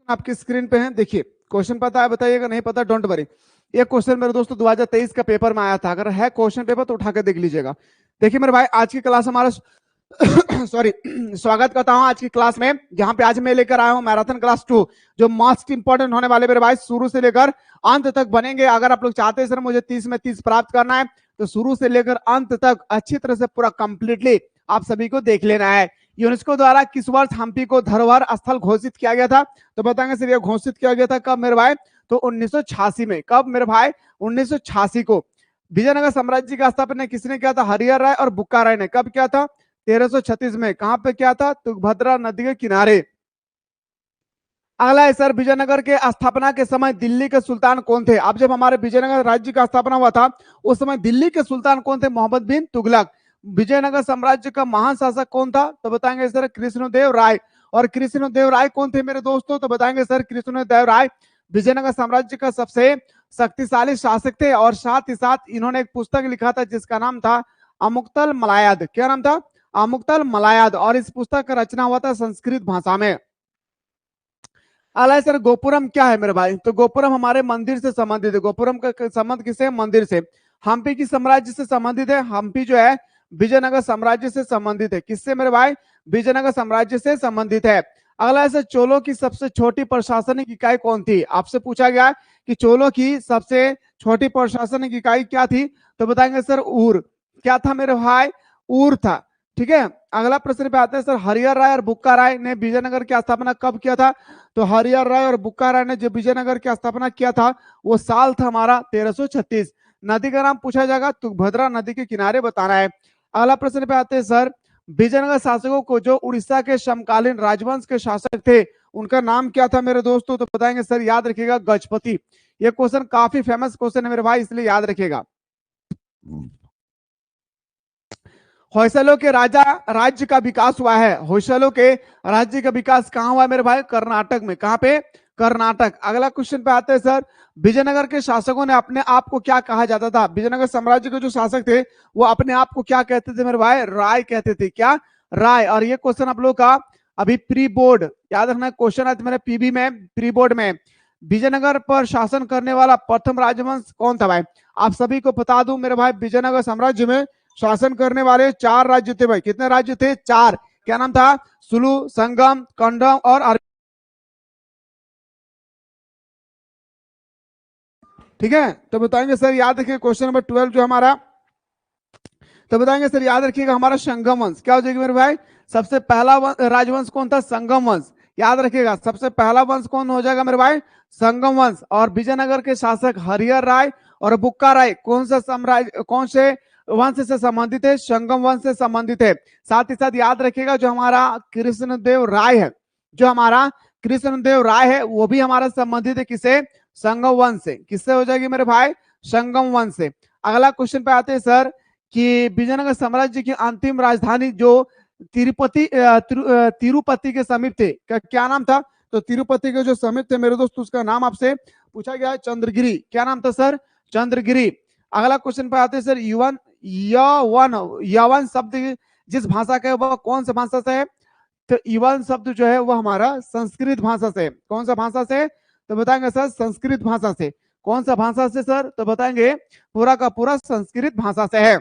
आपकी स्क्रीन पे है, देखिए क्वेश्चन पता है बताइएगा, नहीं पता डोंट वरी। ये क्वेश्चन मेरे दोस्तों 2023 का पेपर में आया था, अगर है क्वेश्चन पेपर तो उठा के देख लीजिएगा। देखिए मेरे भाई आज की क्लास हमारा सॉरी स्वागत करता हूं आज की क्लास में, जहां पे आज मैं लेकर आया हूं मैराथन क्लास 2, जो मोस्ट इंपॉर्टेंट होने वाले मेरे भाई शुरू से लेकर अंत तक बनेंगे। अगर आप लोग चाहते हैं सर मुझे 30 में 30 प्राप्त करना है तो शुरू से लेकर अंत तक अच्छी तरह से पूरा कंप्लीटली आप सभी को देख लेना है। यूनेस्को द्वारा किस वर्ष हम्पी को धरोहर स्थल घोषित किया गया था? तो बताएंगे सर ये घोषित किया गया था कब मेरे भाई? तो 1986 में। कब मेरे भाई? 1986 को। विजयनगर साम्राज्य का स्थापना किसने किया था? हरिहर राय और बुक्का राय ने। कब किया था? 1336 में। कहां पे किया था? तुंगभद्रा नदी के किनारे। अगला है सर विजयनगर के स्थापना के समय दिल्ली के सुल्तान कौन थे? अब जब हमारे विजयनगर राज्य का स्थापना हुआ था उस समय दिल्ली के सुल्तान कौन थे? मोहम्मद बिन तुगलक। विजयनगर साम्राज्य का महान शासक कौन था? तो बताएंगे सर कृष्णदेव राय। और कृष्णदेव राय कौन थे मेरे दोस्तों? तो बताएंगे सर कृष्णदेव राय विजयनगर साम्राज्य का सबसे शक्तिशाली शासक थे। और साथ ही साथ इन्होंने एक पुस्तक लिखा था जिसका नाम था अमुक्तल मलायाद। क्या नाम था? अमुक्तल मलायाद। और इस पुस्तक का रचना हुआ था संस्कृत भाषा में। अला सर गोपुरम क्या है मेरे भाई? तो गोपुरम हमारे मंदिर से संबंधित है। गोपुरम का संबंध किससे? मंदिर से। हम्पी की साम्राज्य से संबंधित है। हम्पी जो है विजयनगर साम्राज्य से संबंधित है। किससे मेरे भाई? विजयनगर साम्राज्य से संबंधित है। अगला है चोलों की सबसे छोटी प्रशासनिक इकाई कौन थी? आपसे पूछा गया कि चोलों की सबसे छोटी प्रशासनिक इकाई क्या थी? तो बताएंगे सर ऊर। क्या था मेरे भाई? ऊर था। ठीक है, अगला प्रश्न पे आते हैं सर हरिहर राय और बुक्का राय ने विजयनगर की स्थापना कब किया था? तो हरिहर राय और बुक्का राय ने जो विजयनगर की स्थापना किया था वो साल था हमारा 1336। नदी का नाम पूछा जाएगा, तुंगभद्रा नदी के किनारे बताना है। अगला प्रश्न पे आते हैं सर विजयनगर शासकों को जो उड़ीसा के समकालीन राजवंश के शासक थे उनका नाम क्या था मेरे दोस्तों? तो बताएंगे सर, याद रखिएगा गजपति। ये क्वेश्चन काफी फेमस क्वेश्चन है मेरे भाई, इसलिए याद रखिएगा। होयसलों के राज्य का विकास हुआ है। होयसलों के राज्य का विकास कहां हुआ है मेरे भाई? कर्नाटक में। कहां पे? कर्नाटक। अगला क्वेश्चन पे आते हैं सर विजयनगर के शासकों ने अपने आप को क्या कहा जाता था? विजयनगर साम्राज्य के जो शासक थे वो अपने आप को क्या कहते थे मेरे भाई? राय कहते थे। क्या? राय। और ये क्वेश्चन आप लोग का अभी प्री बोर्ड याद रखना, क्वेश्चन है मेरे पीबी में, प्री बोर्ड में। विजयनगर पर शासन करने वाला प्रथम राजवंश कौन था भाई? आप सभी को बता दूं मेरे भाई विजयनगर साम्राज्य में शासन करने वाले 4 राज्य थे भाई। कितने राज्य थे? 4। क्या नाम था? सुलू, संगम, कंडम और ठीक है। तो बताएंगे सर याद रखिए क्वेश्चन नंबर 12 जो हमारा, तो बताएंगे सर याद रखिएगा हमारा संगम वंश। क्या हो जाएगी मेरे भाई? सबसे पहला राजवंश कौन था? संगम वंश। याद रखिएगा सबसे पहला वंश कौन हो जाएगा मेरे भाई? संगम वंश। और विजयनगर के शासक हरिहर राय और बुक्का राय कौन सा साम्राज्य, कौन से वंश से संबंधित है? संगम वंश से संबंधित है। साथ ही साथ याद रखिएगा जो हमारा कृष्णदेव राय है, जो हमारा कृष्णदेव राय है वो भी हमारा संबंधित है किसे? संगम वंश से। किससे हो जाएगी मेरे भाई? संगम वंश से। अगला क्वेश्चन पे आते हैं सर कि विजयनगर साम्राज्य की अंतिम राजधानी जो तिरुपति के समीप थे, क्या नाम था? तो तिरुपति के जो समीप थे मेरे दोस्त उसका नाम आपसे पूछा गया है चंद्रगिरी। क्या नाम था सर? चंद्रगिरी। अगला क्वेश्चन पे आते हैं सर युवन यवन यवन शब्द जिस भाषा का है वह कौन सा भाषा से है? तो यवन शब्द जो है वो हमारा संस्कृत भाषा से। कौन सा भाषा से? तो बताएंगे सर संस्कृत भाषा से। कौन सा भाषा से सर? तो बताएंगे पूरा का पूरा संस्कृत भाषा से है।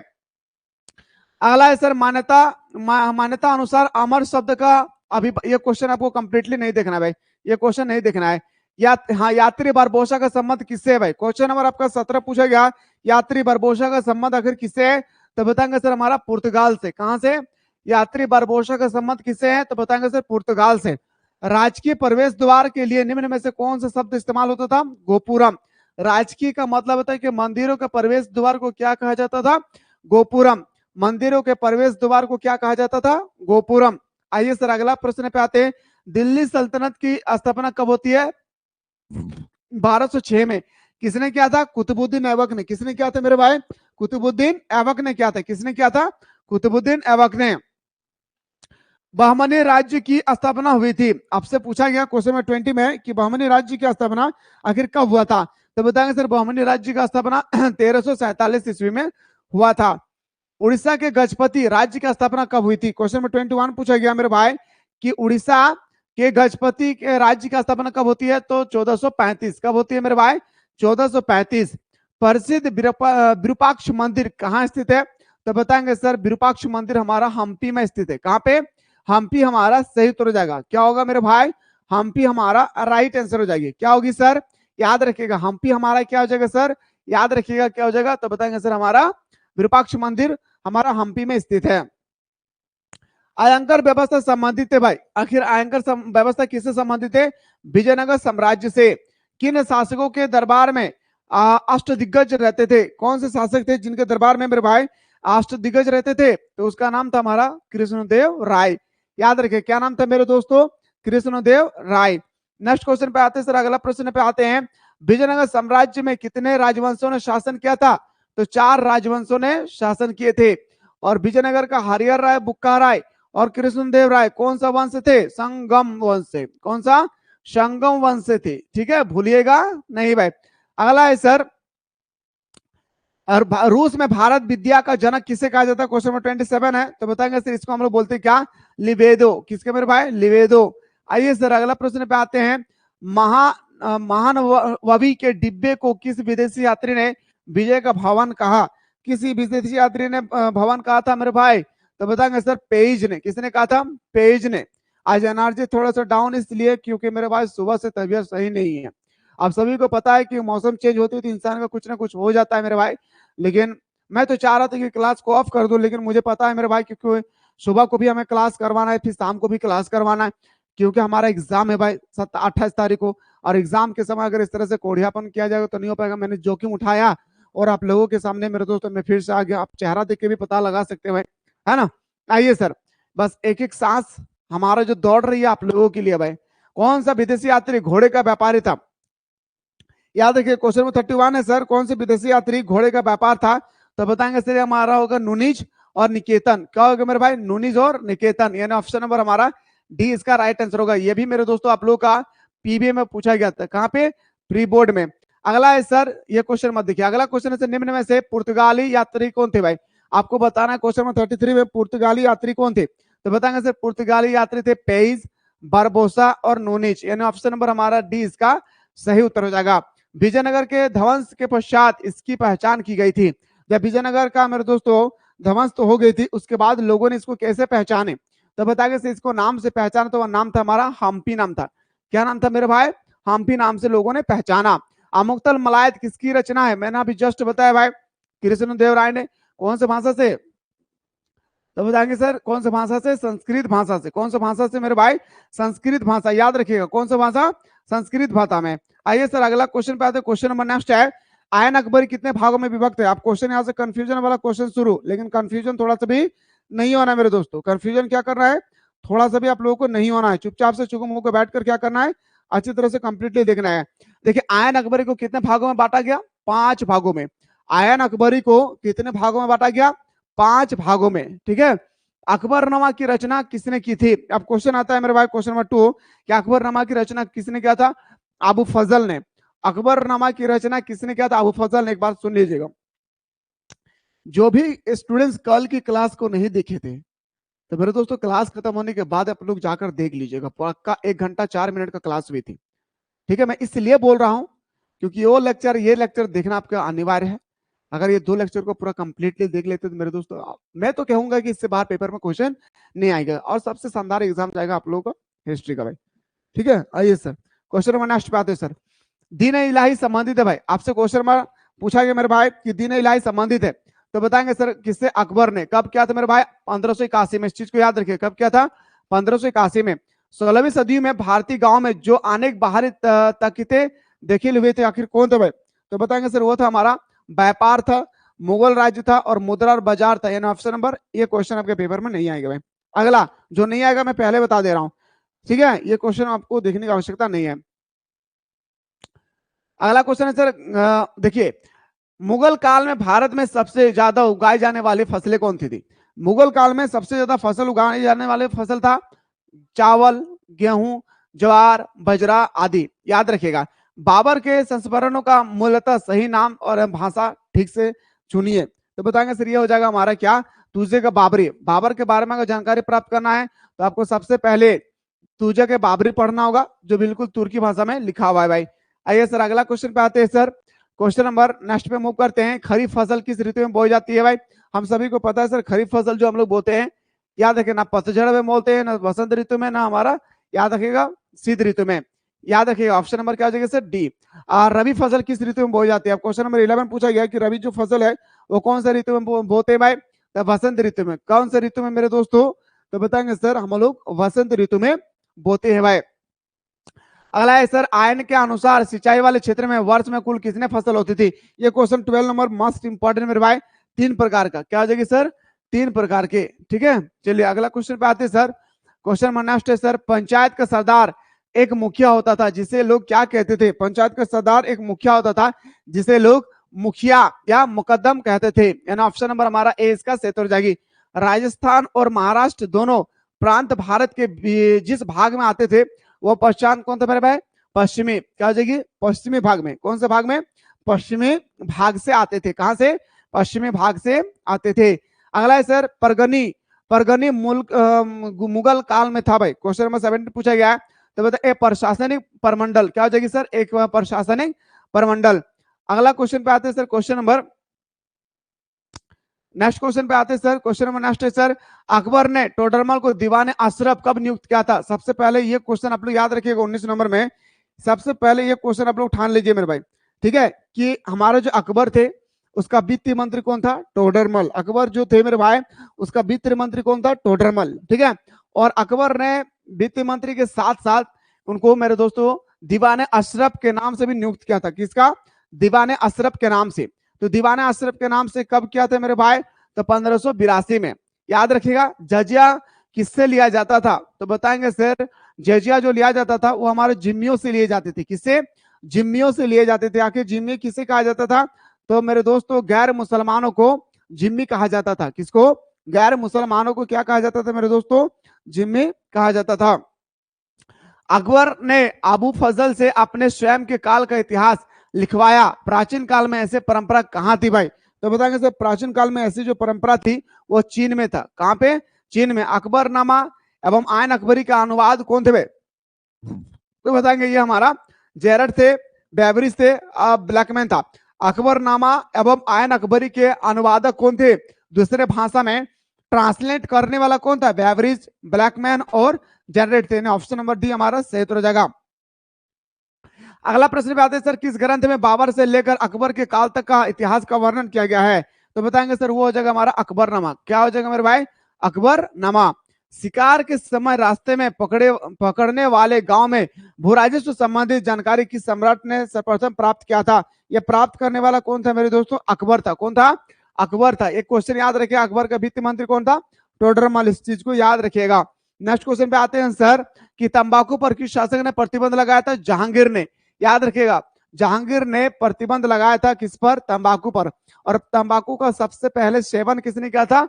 अगला है सर मान्यता अनुसार अमर शब्द का, अभी ये क्वेश्चन आपको कंप्लीटली नहीं देखना है भाई, ये क्वेश्चन नहीं देखना है। हाँ, यात्री बारबोसा का संबंध किससे है भाई? क्वेश्चन नंबर आपका 17 पूछा गया, यात्री बारबोसा का संबंध आखिर किससे है? तो बताएंगे सर हमारा पुर्तगाल से। कहां से? यात्री बारबोसा का संबंध किससे है? तो बताएंगे सर पुर्तगाल से। राजकीय प्रवेश द्वार के लिए निम्न में से कौन सा शब्द इस्तेमाल होता था? गोपुरम। राजकीय का मतलब होता है कि मंदिरों के प्रवेश द्वार को क्या कहा जाता था? गोपुरम। मंदिरों के प्रवेश द्वार को क्या कहा जाता था? गोपुरम। आइए सर अगला प्रश्न पे आते हैं। दिल्ली सल्तनत की स्थापना कब होती है? 1206 में। किसने किया था? कुतुबुद्दीन ऐबक ने। किसने किया था मेरे भाई? कुतुबुद्दीन ऐबक ने किया था। किसने किया था? कुतुबुद्दीन ऐबक ने। बहमनी राज्य की स्थापना हुई थी। आपसे पूछा गया क्वेश्चन नंबर 20 में कि बहमनी राज्य की स्थापना आखिर कब हुआ था? तो बताएंगे सर बहमनी राज्य का स्थापना 1347 ईस्वी में हुआ था। उड़ीसा के गजपति राज्य की स्थापना कब हुई थी? क्वेश्चन नंबर 21 पूछा गया मेरे भाई कि उड़ीसा के गजपति के राज्य की स्थापना कब होती है? तो 1435। कब होती है मेरे भाई? 1435। प्रसिद्ध विरूपाक्ष मंदिर कहाँ स्थित है? तो बताएंगे सर विरूपाक्ष मंदिर हमारा हम्पी में स्थित है। कहाँ पे? हम्पी हमारा सही उत्तर हो जाएगा। क्या होगा मेरे भाई? हम्पी हमारा राइट आंसर हो जाएगी। क्या होगी सर? याद रखिएगा हम्पी हमारा क्या हो जाएगा सर? याद रखिएगा क्या हो जाएगा? तो बताएंगे सर हमारा विरूपाक्ष मंदिर हमारा हम्पी में स्थित है। आयकर व्यवस्था संबंधित है भाई। आखिर आयकर व्यवस्था किससे संबंधित है? विजयनगर साम्राज्य से। किन शासकों के दरबार में अष्टदिग्गज रहते थे? कौन से शासक थे जिनके दरबार में मेरे भाई अष्टदिग्गज रहते थे? तो उसका नाम था हमारा कृष्णदेव राय। याद रखिए क्या नाम था मेरे दोस्तों? कृष्णदेव राय। नेक्स्ट क्वेश्चन पे आते हैं सर, अगला प्रश्न पे आते हैं। विजयनगर साम्राज्य में कितने राजवंशों ने शासन किया था? तो 4 राजवंशों ने शासन किए थे। और विजयनगर का हरिहर राय, बुक्का राय और कृष्णदेव राय कौन सा वंश थे? संगम वंश से। कौन सा? संगम वंश से थे। ठीक है, भूलिएगा नहीं भाई। अगला है सर, और रूस में भारत विद्या का जनक किसे कहा जाता है? क्वेश्चन नंबर 27 है। तो बताएंगे सर इसको हम लोग बोलते हैं क्या? लिवेदो। किसके मेरे भाई? लिवेदो। आइए सर अगला प्रश्न पे आते हैं। महानववी के डिब्बे को किस विदेशी यात्री ने विजय का भवन कहा? किसी विदेशी यात्री ने भवन कहा था मेरे भाई? तो बताएंगे सर पेज ने। किसने कहा था? पेज ने। आज एनर्जी थोड़ा सा डाउन इसलिए क्योंकि मेरे भाई सुबह से तबीयत सही नहीं है। आप सभी को पता है कि मौसम चेंज होती है तो इंसान का कुछ ना कुछ हो जाता है मेरे भाई। लेकिन मैं तो चाह रहा था कि क्लास को ऑफ कर दूं, लेकिन मुझे पता है मेरे भाई क्योंकि सुबह को भी हमें क्लास करवाना है, फिर शाम को भी क्लास करवाना है, क्योंकि हमारा एग्जाम है भाई 28 तारीख को। और एग्जाम के समय अगर इस तरह से कोढ़ियापन किया जाएगा तो नहीं हो पाएगा। मैंने जोखिम उठाया और आप लोगों के सामने मेरे दोस्तों में फिर से आ गया। आप चेहरा देख के भी पता लगा सकते हैं भाई, है ना। आइए सर, बस एक एक सांस हमारा जो दौड़ रही है आप लोगों के लिए भाई। कौन सा विदेशी यात्री घोड़े का व्यापारी था? याद रखिए क्वेश्चन नंबर 31 है सर। कौन से विदेशी यात्री घोड़े का व्यापार था? तो बताएंगे सर हमारा होगा नुनिज और निकेतन। क्या होगा मेरे भाई? नुनिज और निकेतन, यानी ऑप्शन नंबर हमारा डी इसका राइट आंसर होगा। ये भी मेरे दोस्तों आप लोगों का पीबीए में पूछा गया था। कहाँ पे? प्री बोर्ड में। अगला है सर, ये क्वेश्चन मत देखिए। अगला क्वेश्चन है सर, निम्न में से पुर्तगाली यात्री कौन थे भाई? आपको बताना है क्वेश्चन नंबर 33 में पुर्तगाली यात्री कौन थे? तो बताएंगे सर पुर्तगाली यात्री थे पेइज, बारबोसा और नूनिच, यानी ऑप्शन नंबर हमारा डी इसका सही उत्तर हो जाएगा। विजयनगर के ध्वंस के पश्चात इसकी पहचान की गई थी। जब विजयनगर का मेरे दोस्तों ध्वंस तो हो गई थी, उसके बाद लोगों ने इसको कैसे पहचाने? तो बताएंगे से इसको नाम से पहचाना, तो वह नाम था हमारा हम्पी नाम था। क्या नाम था मेरे भाई? हम्पी नाम से लोगों ने पहचाना। अमुक्तल मलायत किसकी रचना है? मैंने अभी जस्ट बताया भाई, कृष्णदेव राय ने। कौन से भाषा से? तो बताएंगे सर कौन सा भाषा से? संस्कृत भाषा से। कौन सा भाषा से मेरे भाई? संस्कृत भाषा। याद रखिएगा कौन सा भाषा? संस्कृत भाषा में। आइए सर अगला क्वेश्चन पे आते हैं। क्वेश्चन नंबर नेक्स्ट है, आयन अकबरी कितने भागों में विभक्त है? आप क्वेश्चन यहाँ से कंफ्यूजन वाला क्वेश्चन शुरू, लेकिन कंफ्यूजन थोड़ा सा भी नहीं होना है मेरे दोस्तों। कंफ्यूजन क्या करना है? थोड़ा सा भी आप लोगों को नहीं होना है। चुपचाप से चुप मुंह को बैठकर क्या करना है? अच्छी तरह से कंप्लीटली देखना है। देखिए आयन अकबरी को कितने भागों में बांटा गया? 5 भागों में। आयन अकबरी को कितने भागों में बांटा गया? 5 भागों में। ठीक है। अकबरनामा की रचना किसने की थी? अब क्वेश्चन आता है मेरे भाई क्वेश्चन नंबर 2 कि अकबरनामा की रचना किसने किया था? अबू फजल ने। अकबरनामा की रचना किसने किया था? अबू फजल ने। एक बात सुन लीजिएगा, जो भी स्टूडेंट्स कल की क्लास को नहीं देखे थे, तो मेरे दोस्तों क्लास खत्म होने के बाद आप लोग जाकर देख लीजिएगा। पक्का 1 घंटा 4 मिनट का क्लास हुई थी। ठीक है, मैं इसलिए बोल रहा हूं क्योंकि वो लेक्चर ये लेक्चर देखना आपका अनिवार्य है। अगर ये 2 लेक्चर को पूरा कंप्लीटली देख लेते तो मेरे दोस्तों मैं तो कहूंगा कि इससे बाहर पेपर में क्वेश्चन नहीं आएगा और सबसे शानदार एग्जाम जाएगा आप लोगों का हिस्ट्री का भाई। ठीक है, आइए सर क्वेश्चन नंबर नेक्स्ट पे आते हैं सर। दीन इलाही संबंधित है भाई। आपसे क्वेश्चन नंबर पूछा गया मेरे भाई कि दीन इलाही संबंधित है, तो बताएंगे सर किससे? अकबर ने। कब किया था मेरे भाई? 1581 में। इस चीज को याद रखिए, कब किया था? 1581 में। 16वीं सदी में भारतीय गांव में जो अनेक बाहरी तकीते देखे हुए थे, आखिर कौन थे भाई? तो बताएंगे सर वो था हमारा व्यापार था, मुगल राज्य था और मुद्रा और बाजार था। यानी ऑप्शन नंबर, ये क्वेश्चन आपके पेपर में नहीं आएगा भाई। अगला जो नहीं आएगा मैं पहले बता दे रहा हूं, ठीक है, ये क्वेश्चन आपको देखने की आवश्यकता नहीं है। अगला क्वेश्चन है सर, देखिए मुगल काल में भारत में सबसे ज्यादा उगाई जाने वाली फसलें कौन सी थी? मुगल काल में सबसे ज्यादा फसल उगाई जाने वाली फसल था चावल, गेहूं, ज्वार, बजरा आदि। याद रखिएगा। बाबर के संस्मरणों का मूलतः सही नाम और भाषा ठीक से चुनिए। तो बताएंगे सर ये हो जाएगा हमारा क्या? तुझे का बाबरी। बाबर के बारे में अगर जानकारी प्राप्त करना है तो आपको सबसे पहले तुझे के बाबरी पढ़ना होगा, जो बिल्कुल तुर्की भाषा में लिखा हुआ है भाई। आइए सर अगला क्वेश्चन पे आते हैं सर। क्वेश्चन नंबर नेक्स्ट पे मूव करते हैं। खरीफ फसल किस ऋतु में बोई जाती है भाई? हम सभी को पता है सर, खरीफ फसल जो हम लोग बोते हैं, याद रखें, ना पतझड़ में बोलते हैं, ना बसंत ऋतु में, ना हमारा याद रखिएगा शीत ऋतु में। याद रखिएगा ऑप्शन नंबर क्या हो जाएगा सर? डी। रबी फसल किस ऋतु में बोई जाती है? क्वेश्चन नंबर 11 पूछा गया कि रबी जो फसल है वो कौन सा ऋतु में बोते हैं भाई? तो वसंत ऋतु में। कौन से ऋतु में मेरे दोस्तों? तो बताएंगे सर हम लोग वसंत ऋतु में बोते हैं भाई। अगला है सर, आयन के अनुसार सिंचाई वाले क्षेत्र में वर्ष में कुल कितने फसल होती थी? ये क्वेश्चन 12 नंबर मोस्ट इंपॉर्टेंट मेरे भाई। 3 प्रकार का क्या हो जाएगी सर? 3 प्रकार के। ठीक है, चलिए अगला क्वेश्चन पे आते हैं सर। क्वेश्चन नंबर नेक्स्ट है सर, पंचायत का सरदार एक मुखिया होता था जिसे लोग क्या कहते थे? पंचायत का सरदार एक मुखिया होता था जिसे लोग मुखिया या मुकद्दम कहते थे। यानी ऑप्शन नंबर हमारा ए इसका सही हो जाएगी। राजस्थान और महाराष्ट्र दोनों प्रांत भारत के जिस भाग में आते थे वो पश्चिम कौन था मेरे भाई? पश्चिमी। क्या हो जाएगी? पश्चिमी भाग में। कौन से भाग में? पश्चिमी भाग से आते थे। कहां से? पश्चिमी भाग से आते थे। अगला है सर, परगनी। परगनी मुगल काल में था भाई। क्वेश्चन नंबर 17 पूछा गया है। तो बता एक प्रशासनिक परमंडल क्या हो जाएगी सर? एक प्रशासनिक परमंडल। अगला क्वेश्चन पे आते हैं sir. Question number next question पे आते हैं सर। क्वेश्चन नंबर नेक्स्ट है सर, अकबर ने टोडरमल को दीवाने अशरफ कब नियुक्त किया था? सबसे पहले ये क्वेश्चन आप लोग याद रखिएगा 19 नंबर में। सबसे पहले ये क्वेश्चन आप लोग ठान लीजिए मेरे भाई, ठीक है, कि हमारे जो अकबर थे उसका वित्त मंत्री कौन था? टोडरमल। अकबर जो थे मेरे भाई उसका वित्त मंत्री कौन था? टोडरमल। ठीक है, और अकबर ने वित्त मंत्री के साथ साथ उनको मेरे दोस्तों दीवाने अशरफ के नाम से भी नियुक्त किया था। किसका? दीवाने अशरफ के नाम से। तो दीवाने अशरफ के नाम से कब किया था मेरे भाई? तो 1582 में। याद रखिएगा जजिया किससे लिया जाता था? तो बताएंगे सर, जजिया जो लिया जाता था वो हमारे जिम्मियों से लिए जाते थे। किससे? जिम्मियों से लिए जाते थे। आखिर जिम्मी किसे कहा जाता था? तो मेरे दोस्तों गैर मुसलमानों को जिम्मी कहा जाता था। किसको? गैर मुसलमानों को क्या कहा जाता था मेरे दोस्तों? जिम्मी कहा जाता था। अकबर ने अबू फजल से अपने स्वयं के काल का इतिहास लिखवाया। प्राचीन काल में ऐसे परंपरा कहां थी भाई? तो बताएंगे सर, प्राचीन काल में ऐसी जो परंपरा थी वो चीन में था। कहां पे? चीन में। अकबरनामा एवं आयन अकबरी का अनुवाद कौन थे भाई? तो बताएंगे ये हमारा जेरड थे, बेवरिज थे, ब्लैकमैन था। अकबरनामा एवं आयन अकबरी के अनुवादक कौन थे? दूसरे भाषा में ट्रांसलेट करने वाला कौन था? बेवरिज, ब्लैकमैन और जेनरेट थे। ऑप्शन नंबर डी हमारा सही हो जाएगा। अगला प्रश्न पे आते हैं सर, किस ग्रंथ में बाबर से लेकर अकबर के काल तक का इतिहास का वर्णन किया गया है? तो बताएंगे सर वो हो जाएगा हमारा अकबरनामा। क्या हो जाएगा मेरे भाई? अकबरनामा। शिकार के समय रास्ते में पकड़ने वाले गांव में भू राजस्व संबंधित जानकारी किस सम्राट ने सर्वप्रथम प्राप्त किया था? यह प्राप्त करने वाला कौन था मेरे दोस्तों? अकबर था। कौन था? अकबर था। एक क्वेश्चन याद रखिए, अकबर का वित्त मंत्री कौन था? टोडरमल। इस चीज को याद रखिएगा। नेक्स्ट क्वेश्चन पे आते हैं सर, कि तंबाकू पर किस शासक ने प्रतिबंध लगाया था? जहांगीर ने। याद रखिएगा जहांगीर ने प्रतिबंध लगाया था किस पर? तंबाकू पर। और तंबाकू का सबसे पहले सेवन किसने किया था?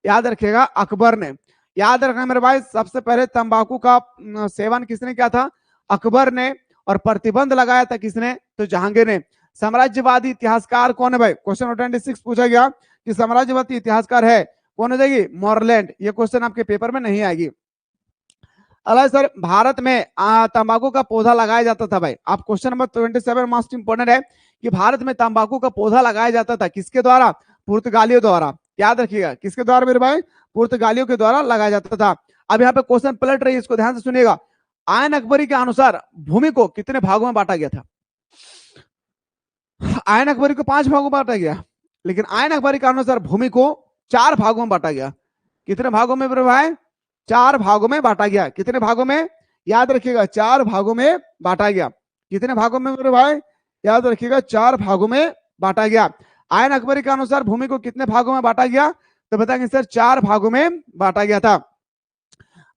याद रखिएगा अकबर ने। याद रखना मेरे भाई, सबसे पहले तंबाकू का सेवन किसने किया था? अकबर ने। और प्रतिबंध लगाया था किसने? तो जहांगीर ने। साम्राज्यवादी इतिहासकार कौन है भाई? क्वेश्चन 26 पूछा गया कि साम्राज्यवादी इतिहासकार है कौन हो जाएगी? मोरलैंड। ये क्वेश्चन आपके पेपर में नहीं आएगी। अगला सर, भारत में तंबाकू का पौधा लगाया जाता था भाई। आप क्वेश्चन नंबर 27 मोस्ट इंपोर्टेंट है कि भारत में तंबाकू का पौधा लगाया जाता था किसके द्वारा? पुर्तगालियों द्वारा। याद रखिएगा किसके द्वारा मेरे भाई? पुर्तगालियों के द्वारा लगाया जाता था। अब यहाँ पे क्वेश्चन पलट रही है, इसको ध्यान से सुनिएगा। आयन अकबरी के अनुसार भूमि को कितने भागों में बांटा गया था? आयन अकबरी को 5 भागों में बांटा गया, लेकिन आयन अकबरी के अनुसार भूमि को 4 भागों में बांटा गया। कितने भागों में मेरे भाई? 4 भागों में बांटा गया। कितने भागों में? याद रखिएगा 4 भागों में बांटा गया। कितने भागों में मेरे भाई? याद रखिएगा 4 भागों में बांटा गया। आयन अकबरी के अनुसार भूमि को कितने भागों में बांटा गया? तो बताएंगे सर 4 भागों में बांटा गया था।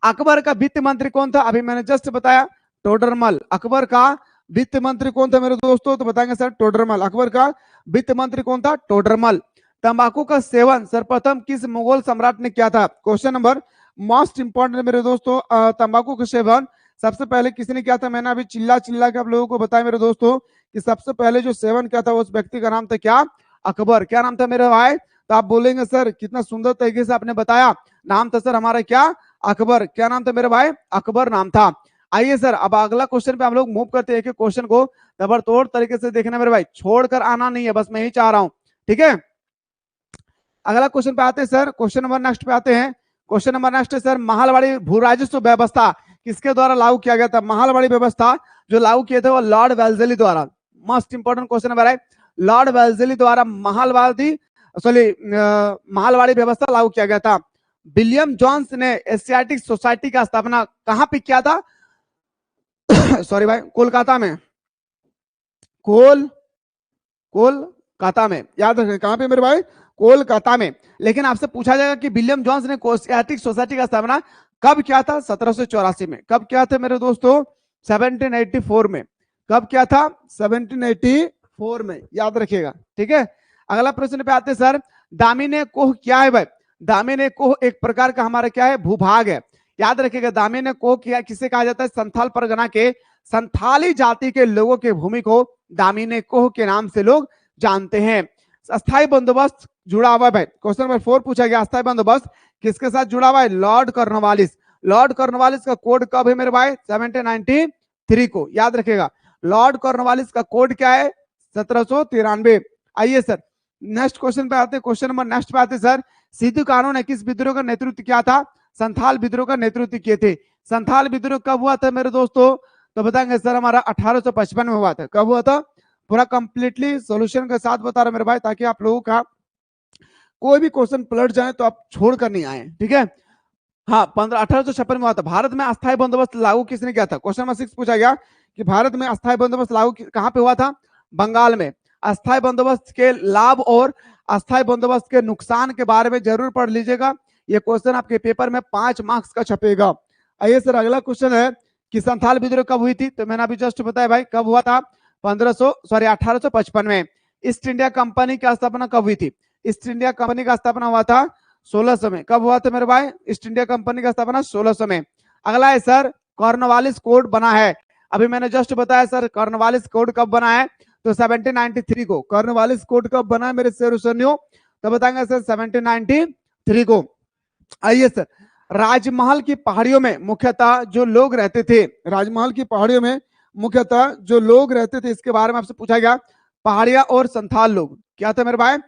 अकबर का वित्त मंत्री कौन था? अभी मैंने जस्ट बताया, टोडरमल। अकबर का वित्त मंत्री कौन था मेरे दोस्तों? तो बताएंगे सर टोडरमल। अकबर का वित्त मंत्री कौन था? टोडरमल। तंबाकू का सेवन सर्वप्रथम किस मुगल सम्राट ने किया था? क्वेश्चन नंबर मोस्ट इंपॉर्टेंट मेरे दोस्तों, तंबाकू का सेवन सबसे पहले किसने किया था? मैंने अभी चिल्ला चिल्ला के आप लोगों को बताया मेरे दोस्तों कि सबसे पहले जो सेवन किया था उस व्यक्ति का नाम था क्या? अकबर। क्या नाम था मेरे भाई? तो आप बोलेंगे सर कितना सुंदर तरीके से आपने बताया, नाम था सर हमारा क्या? अकबर, क्या नाम था मेरे भाई? अकबर नाम था। आइए सर, अब अगला क्वेश्चन पे हम लोग मूव करते हैं कि क्वेश्चन को तबड़तोड़ तरीके से देखना मेरे भाई, छोड़कर आना नहीं है, बस मैं ही चाह रहा हूं, ठीक है। अगला क्वेश्चन पे आते हैं सर, क्वेश्चन नंबर नेक्स्ट पे आते हैं। क्वेश्चन नंबर नेक्स्ट है सर, महालवाड़ी भू राजस्व व्यवस्था किसके द्वारा लागू किया गया था? महालवाड़ी व्यवस्था जो लागू किए थे वो लॉर्ड वेल्लेसली द्वारा। मोस्ट इंपोर्टेंट क्वेश्चन है भाई, लॉर्ड वेल्लेसली द्वारा महालवाड़ी व्यवस्था लागू किया गया था। विलियम जोन्स ने एशियाटिक सोसाइटी का स्थापना कहां पे किया था? सॉरी भाई, कोलकाता में। कोलकाता में, याद रखें, कहां पे मेरे भाई? कोलकाता में। लेकिन आपसे पूछा जाएगा कि विलियम जोन्स ने एशियाटिक सोसाइटी का स्थापना कब किया था? 1784 में। कब किया था मेरे दोस्तों? 1784 में। कब किया था? 1784 में, याद रखिएगा, ठीक है। अगला प्रश्न पे आते हैं सर, दामिनी कोह क्या है भाई? दामिनी कोह एक प्रकार का हमारा क्या है? भूभाग है। याद रखिएगा, दामिनी कोह क्या किसे कहा जाता है? संथाल परगना के संथाली जाति के लोगों के भूमि को दामिनी कोह के नाम से लोग जानते हैं। अस्थायी बंदोबस्त जुड़ा हुआ है भाई, क्वेश्चन नंबर 4 पूछा गया, अस्थायी बंदोबस्त किसके साथ जुड़ा हुआ है? Lord Cornwallis. लॉर्ड कॉर्नवालिस का कोड कब है मेरे भाई? 1793 को, याद रखेगा। लॉर्ड कॉर्नवालिस का कोड क्या है? 1793। आइए सर, नेक्स्ट क्वेश्चन पे आते हैं, क्वेश्चन नंबर नेक्स्ट पे आते हैं सर, सिद्धू कानू ने किस विद्रोह का नेतृत्व किया था? संथाल विद्रोह का नेतृत्व किए थे। संथाल विद्रोह कब हुआ था मेरे दोस्तों? तो बताएंगे सर, हमारा 1855 में हुआ था। कब हुआ था? पूरा कंप्लीटली सॉल्यूशन के साथ बता रहा मेरे भाई, ताकि आप लोगों का कोई भी क्वेश्चन पलट जाए तो आप छोड़कर नहीं आए, ठीक है। हाँ, 1856 में हुआ था। भारत में अस्थायी बंदोबस्त लागू किसने किया था? क्वेश्चन नंबर 6 पूछा गया कि भारत में अस्थायी बंदोबस्त लागू कहां पे हुआ था? बंगाल में। अस्थायी बंदोबस्त के लाभ और अस्थायी बंदोबस्त के नुकसान के बारे में जरूर पढ़ लीजिएगा, ये क्वेश्चन आपके पेपर में 5 मार्क्स का छपेगा। आइए सर, अगला क्वेश्चन है कि संथाल विद्रोह कब हुई थी? तो मैंने अभी जस्ट बताया भाई, कब हुआ था? 1855 में। ईस्ट इंडिया कंपनी की स्थापना कब हुई थी? ईस्ट इंडिया कंपनी का स्थापना हुआ था 1600 में। कब हुआ था मेरे भाई? ईस्ट इंडिया कंपनी का स्थापना 1600 में। अगला है सर, कॉर्नवालिस कोड बना है। अभी मैंने जस्ट बताया सर, कॉर्नवालिस कोड कब बना है? तो 1793 को। कॉर्नवालिस कोड कब बना है मेरे शेरों? तो बताएंगे सर 1793 को। आइए सर, राजमहल की पहाड़ियों में मुख्यतः जो लोग रहते थे, राजमहल की पहाड़ियों में मुख्यतः जो लोग रहते थे, इसके बारे में आपसे पूछा गया। पहाड़िया और संथाल लोग, क्या था मेरे भाई?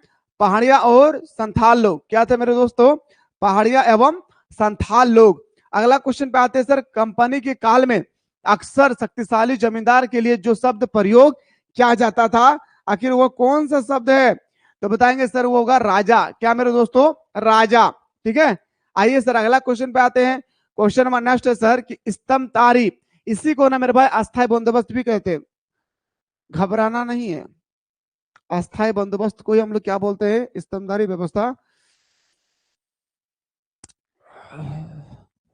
पहाड़िया और संथाल लोग, क्या थे मेरे दोस्तों? पहाड़िया एवं संथाल लोग। अगला क्वेश्चन पे आते हैं सर, कंपनी के काल में अक्सर शक्तिशाली जमींदार के लिए जो शब्द प्रयोग किया जाता था, आखिर वो कौन सा शब्द है? तो बताएंगे सर, वो होगा राजा। क्या मेरे दोस्तों? राजा, ठीक है। आइए सर, अगला क्वेश्चन पे आते हैं। क्वेश्चन नंबर नेक्स्ट है सर कि स्तंभतारी, इसी को ना मेरे भाई अस्थायी बंदोबस्त भी कहते हैं। घबराना नहीं है, अस्थायी बंदोबस्त को हम लोग क्या बोलते हैं? स्तंभधारी व्यवस्था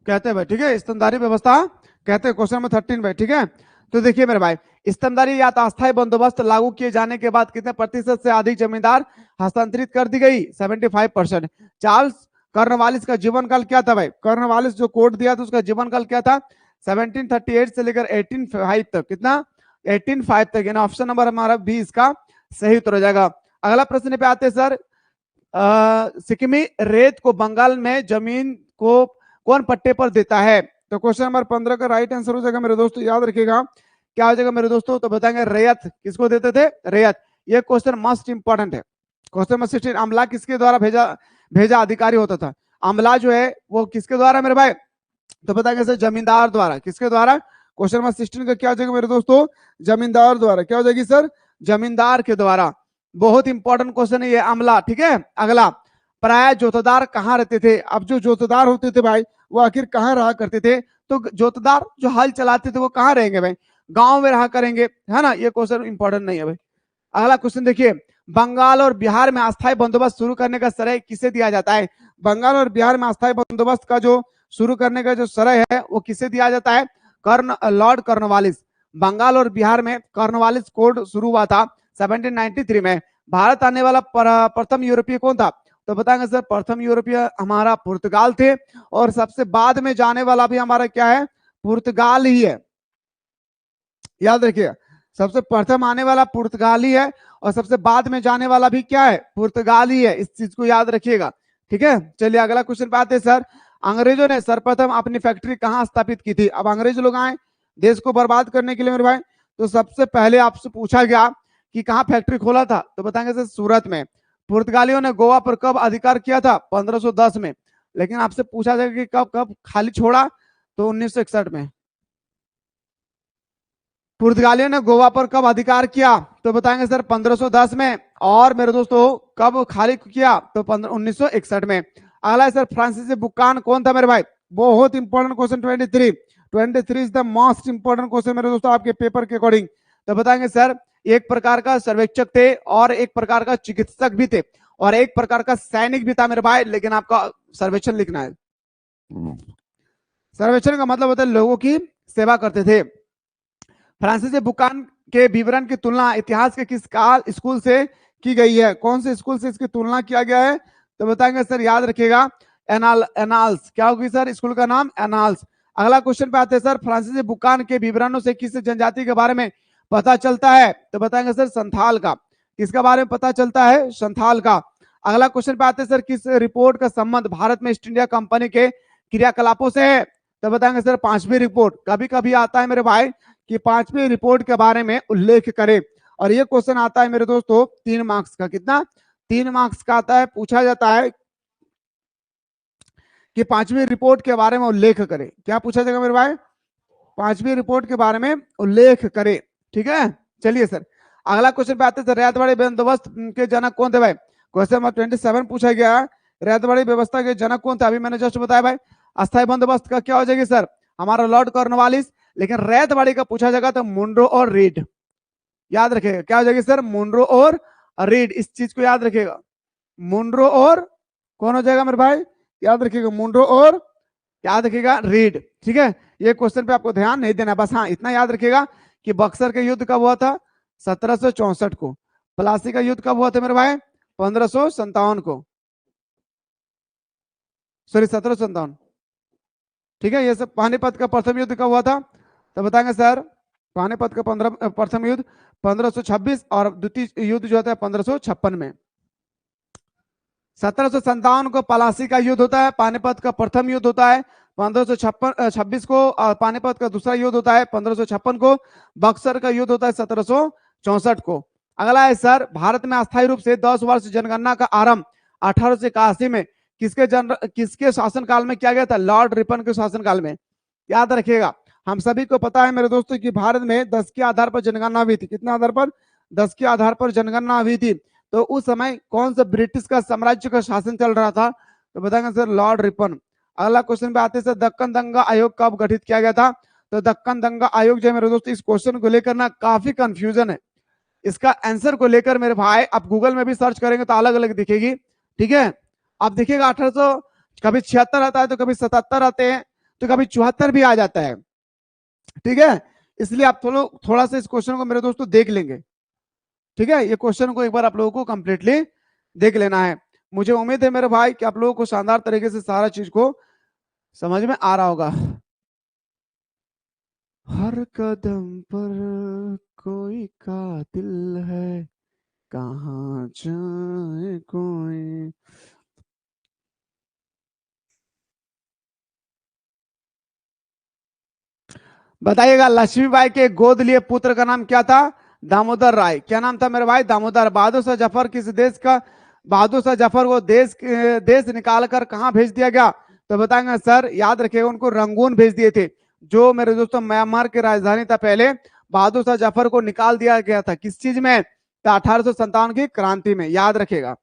कहते हैं भाई, ठीक है। स्तंभधारी व्यवस्था कहते हैं। क्वेश्चन नंबर 13 भाई, ठीक है। तो देखिए मेरे भाई, स्तंभधारी या तो अस्थायी बंदोबस्त लागू किए जाने के बाद कितने प्रतिशत से अधिक जमींदार हस्तांतरित कर दी गई? 75%। चार्ल्स कॉर्नवालिस का जीवन काल क्या था भाई? कॉर्नवालिस जो कोड दिया था उसका जीवन काल क्या था? 1738 से लेकर 1805 तक। कितना? 1805 तक, यानी ऑप्शन नंबर हमारा बी इसका सही उत्तर हो जाएगा। अगला प्रश्न पे आते हैं सर, सिक्किमी रेत को बंगाल में जमीन को कौन पट्टे पर देता है? तो क्वेश्चन नंबर 15 का राइट आंसर हो जाएगा मेरे दोस्तों, याद रखिएगा। क्या हो जाएगा मेरे दोस्तों? तो बताएंगे रैयत। किसको देते थे? रैयत। ये क्वेश्चन मोस्ट इंपॉर्टेंट है। क्वेश्चन नंबर 16, अमला किसके द्वारा भेजा अधिकारी होता था? अमला जो है वो किसके द्वारा मेरे भाई? तो बताएंगे सर, जमींदार द्वारा। किसके द्वारा? क्वेश्चन नंबर 16 का क्या हो जाएगा मेरे दोस्तों? जमींदार द्वारा। क्या हो जाएगी सर? जमींदार के द्वारा। बहुत इंपॉर्टेंट क्वेश्चन है ये, अमला, ठीक है। अगला, प्राय जोतदार कहाँ रहते थे? अब जो जोतदार होते थे भाई, वो आखिर कहाँ रहा करते थे? तो जोतदार जो हल चलाते थे वो कहाँ रहेंगे भाई? गांव में रहा करेंगे, है ना। ये क्वेश्चन इंपॉर्टेंट नहीं है भाई। अगला क्वेश्चन देखिए, बंगाल और बिहार में अस्थायी बंदोबस्त शुरू करने का श्रेय किसे दिया जाता है? बंगाल और बिहार में अस्थायी बंदोबस्त का जो शुरू करने का जो श्रेय है वो किसे दिया जाता है? Lord Cornwallis. बंगाल और बिहार में कॉर्नवालिस कोड शुरू हुआ था 1793 में। भारत आने वाला प्रथम यूरोपीय कौन था? तो बताएंगे सर, प्रथम यूरोपीय हमारा पुर्तगाल थे, और सबसे बाद में जाने वाला भी हमारा क्या है? पुर्तगाल ही है, याद रखिए। सबसे प्रथम आने वाला पुर्तगाली है, और सबसे बाद में जाने वाला भी क्या है? पुर्तगाली है। इस चीज को याद रखिएगा, ठीक है। चलिए अगला क्वेश्चन पे आते हैं सर, अंग्रेजों ने सर्वप्रथम अपनी फैक्ट्री कहाँ स्थापित की थी? अब अंग्रेज लोग आए देश को बर्बाद करने के लिए मेरे भाई, तो सबसे पहले आपसे पूछा गया कि कहाँ फैक्ट्री खोला था, तो बताएंगे सर सूरत में। पुर्तगालियों ने गोवा पर कब अधिकार किया था? 1510 में। लेकिन आपसे पूछा जाएगा कि कब कब खाली छोड़ा, तो 1961 में। पुर्तगालियों ने गोवा पर कब अधिकार किया, तो बताएंगे सर 1510 में। और मेरे दोस्तों कब खाली किया, तो 1961 में। अगला है सर फ्रांसीसी बुकान कौन था मेरे भाई? बहुत important question 23 is the most important question मेरे दोस्तों आपके पेपर के अकॉर्डिंग। तो बताएंगे सर एक प्रकार का सर्वेक्षक थे, और एक प्रकार का चिकित्सक भी थे, और एक प्रकार का सैनिक भी था मेरे भाई। लेकिन आपका सर्वेक्षण लिखना है। सर्वेक्षण का मतलब होता है लोगों की सेवा करते थे। फ्रांसीसी बुकान के विवरण की तुलना इतिहास के किस काल स्कूल से की गई है? कौन से स्कूल से इसकी तुलना किया गया है? तो बताएंगे सर, याद रखिएगा एनाल्स। क्या होगी सर स्कूल का नाम? एनाल्स। अगला क्वेश्चन पे आते हैं सर, फ्रांसीसी बुकान के विवरणों से किस जनजाति के बारे में पता चलता है? तो बताएंगे सर संथाल का। किसके बारे में पता चलता है? संथाल का। अगला क्वेश्चन पे आते हैं सर, किस रिपोर्ट का संबंध भारत में ईस्ट इंडिया कंपनी के क्रियाकलापों से है? तो बताएंगे सर पांचवी रिपोर्ट। कभी कभी आता है मेरे भाई कि पांचवी रिपोर्ट के बारे में उल्लेख करें, और ये क्वेश्चन आता है मेरे दोस्तों 3 मार्क्स का। कितना? 3 मार्क्स का आता है। पूछा जाता है कि पांचवी रिपोर्ट के बारे में उल्लेख करें। क्या पूछा जाएगा मेरे भाई? पांचवी रिपोर्ट के बारे में उल्लेख करें। ठीक है, चलिए सर अगला क्वेश्चन पे आते हैं। रैयतवाड़ी बंदोबस्त के जनक कौन थे भाई? क्वेश्चन नंबर 27 पूछा गया है, रैयतवाड़ी व्यवस्था के जनक कौन थे? अभी मैंने जस्ट बताया भाई। अस्थायी बंदोबस्त का क्या हो जाएगी सर? हमारा लॉर्ड कॉर्नवालिस। लेकिन रैयतवाड़ी का पूछा जाएगा तो मुनरो और रीड। याद रखेगा क्या हो जाएगी सर? मुनरो और रीड। इस चीज को याद रखेगा। मुनरो और कौन हो जाएगा मेरे भाई? याद रखिएगा मुनरो और याद रखिएगा रीड। ठीक है, ये क्वेश्चन पे आपको ध्यान नहीं देना, बस हाँ इतना याद रखिएगा कि बक्सर का युद्ध कब हुआ था? 1764 को। प्लासी का युद्ध कब हुआ था मेरे भाई? 1557 को। सॉरी 1757। ठीक है, ये सब। पानीपत का प्रथम युद्ध कब हुआ था? तो बताएंगे सर पानीपत का प्रथम युद्ध 1526, और द्वितीय युद्ध जो होता है 1556 में। 1757 को पलासी का युद्ध होता है, पानीपत का प्रथम युद्ध होता है 1556 को, और पानीपत का दूसरा युद्ध होता है 1556 को। बक्सर का युद्ध होता है 1764 को। अगला है सर, भारत में अस्थायी रूप से 10 वर्ष जनगणना का आरंभ 1881 में किसके शासनकाल में किया गया था? लॉर्ड रिपन के शासनकाल में। याद रखिएगा, हम सभी को पता है मेरे दोस्तों कि भारत में 10 के आधार पर जनगणना हुई थी। कितने आधार पर? 10 के आधार पर जनगणना हुई थी। तो उस समय कौन सा ब्रिटिश का साम्राज्य का शासन चल रहा था? तो बताएंगे सर लॉर्ड रिपन। अगला क्वेश्चन पे आते हैं, दक्कन दंगा आयोग कब गठित किया गया था? तो दक्कन दंगा आयोग जो है मेरे दोस्त, इस क्वेश्चन को लेकर ना काफी कंफ्यूजन है। इसका आंसर को लेकर मेरे भाई आप गूगल में भी सर्च करेंगे तो अलग अलग दिखेगी। ठीक है, आप देखिएगा 1800 कभी 76 आता है, तो कभी 77 आते हैं, तो कभी 74 भी आ जाता है। ठीक है, इसलिए आप थोड़ा सा इस क्वेश्चन को मेरे दोस्तों देख लेंगे। ठीक है, ये क्वेश्चन को एक बार आप लोगों को कंप्लीटली देख लेना है। मुझे उम्मीद है मेरे भाई कि आप लोगों को शानदार तरीके से सारा चीज को समझ में आ रहा होगा। हर कदम पर कोई कातिल है, कहाँ जाए कोई। बताइएगा, लक्ष्मीबाई के गोद लिए पुत्र का नाम क्या था? दामोदर राय। क्या नाम था मेरे भाई? दामोदर। बहादुर शाह जफर किस देश का? बहादुर शाह जफर को देश निकाल कर कहाँ भेज दिया गया? तो बताएंगे सर, याद रखिएगा उनको रंगून भेज दिए थे, जो मेरे दोस्तों म्यांमार की राजधानी था पहले। बहादुर शाह जफर को निकाल दिया गया था किस चीज में? तो 1857 की क्रांति में। याद रखेगा।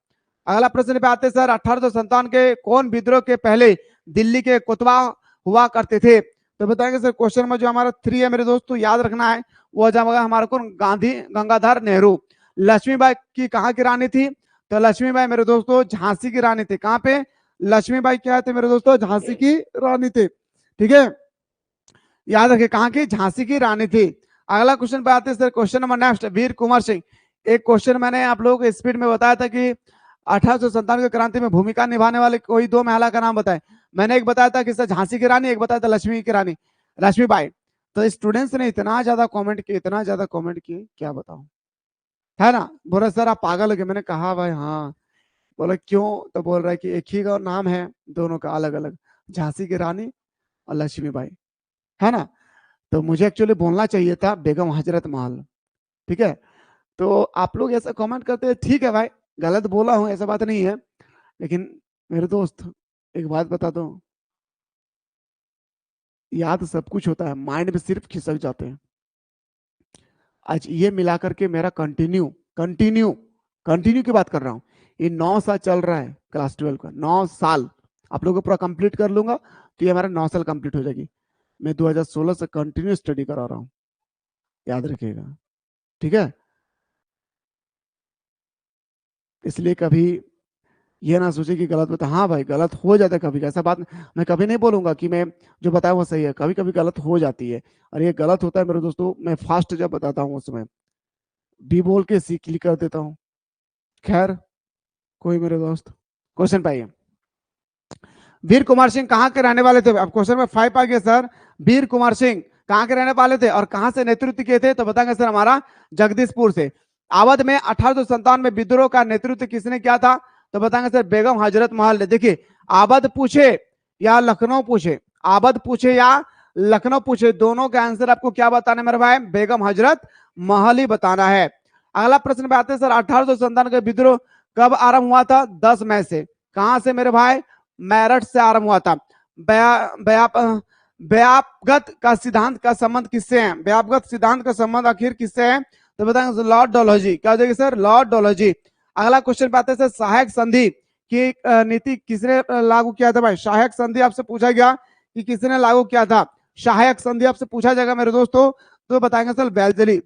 अगला प्रश्न पे आते सर, 1857 के कौन विद्रोह के पहले दिल्ली के कोतवा हुआ करते थे? तो बताएंगे सर क्वेश्चन में जो हमारा 3 है मेरे दोस्तों, याद रखना है, वो जाएगा हमारे को गांधी गंगाधर नेहरू। लक्ष्मीबाई की कहाँ की रानी थी? तो लक्ष्मीबाई मेरे दोस्तों झांसी की रानी थी। कहाँ पे? लक्ष्मीबाई क्या थे मेरे दोस्तों? झांसी की रानी थे। ठीक है, याद रखिए कहाँ की? झांसी की रानी थी। अगला क्वेश्चन पे आते हैं सर, क्वेश्चन नंबर नेक्स्ट, वीर कुंवर सिंह। एक क्वेश्चन मैंने आप लोगों को स्पीड में बताया था कि 1857 की क्रांति में भूमिका निभाने वाले कोई 2 महिला का नाम बताए। मैंने एक बताया था कि सर झांसी की रानी, एक बताया था लक्ष्मी की रानी, लक्ष्मीबाई। तो स्टूडेंट्स ने इतना ज्यादा कमेंट किए, इतना ज्यादा कमेंट किए, क्या बताऊं, है ना। बोला सर आप पागल हो गए। मैंने कहा भाई हाँ। बोला क्यों? तो बोल रहा है कि एक ही का नाम है, दोनों का अलग अलग। झांसी की रानी और लक्ष्मीबाई, है ना। तो मुझे एक्चुअली बोलना चाहिए था बेगम हजरत महल, ठीक है। तो आप लोग ऐसा कमेंट करते हैं, ठीक है भाई, गलत बोला हूं ऐसा बात नहीं है, लेकिन मेरे दोस्त एक बात बता दो, याद सब कुछ होता है, माइंड में सिर्फ खिसक जाते हैं। आज ये मिला करके मेरा कंटिन्यू कंटिन्यू कंटिन्यू की बात कर रहा हूँ, ये 9 साल चल रहा है क्लास 12 का, 9 साल आप लोगों को पूरा कंप्लीट कर लूंगा तो ये हमारा 9 साल कंप्लीट हो जाएगी। मैं 2016 से कंटिन्यू स्टडी करा रहा हूँ, याद रखिएगा, ठीक है। इसलिए कभी ये ना सोचे कि गलत बता, हाँ भाई गलत हो जाता है कभी, ऐसा बात मैं कभी नहीं बोलूंगा कि मैं जो बताया वो सही है, कभी कभी गलत हो जाती है, और ये गलत होता है मेरे दोस्तों, मैं फास्ट जब बताता हूँ उसमें बी बोल के सी क्लिक कर देता हूँ। खैर कोई मेरे दोस्त, क्वेश्चन पाइए। वीर कुमार सिंह कहाँ के रहने वाले थे? अब क्वेश्चन में 5 आ गया सर। वीर कुमार सिंह कहाँ के रहने वाले थे और कहाँ से नेतृत्व किए थे? तो बताएंगे सर हमारा जगदीशपुर से। अवध में 1857 में विद्रोह का नेतृत्व किसने किया था? तो बताएंगे सर बेगम हजरत महल ने। देखिए अवध पूछे या लखनऊ पूछे, अवध पूछे या लखनऊ पूछे, दोनों का आंसर आपको क्या बताना है मेरे भाई? बेगम हजरत महल ही बताना है। अगला प्रश्न पे आते हैं सर, 1857 का विद्रोह कब आरंभ हुआ था? 10 मई से। कहां से मेरे भाई? मेरठ से आरंभ हुआ था। व्यापगत का सिद्धांत का संबंध किससे है? व्यापगत सिद्धांत का संबंध आखिर किससे है? तो बताएंगे लॉर्ड डलहौजी। क्या हो जाएगी सर? लॉर्ड डलहौजी। अगला क्वेश्चन पे आते हैं सर, सहायक संधि की नीति किसने लागू किया था भाई? सहायक संधि आपसे पूछा गया कि किसने लागू किया था? सहायक संधि आपसे पूछा जाएगा मेरे दोस्तों, तो बताएंगे सर वेल्जली।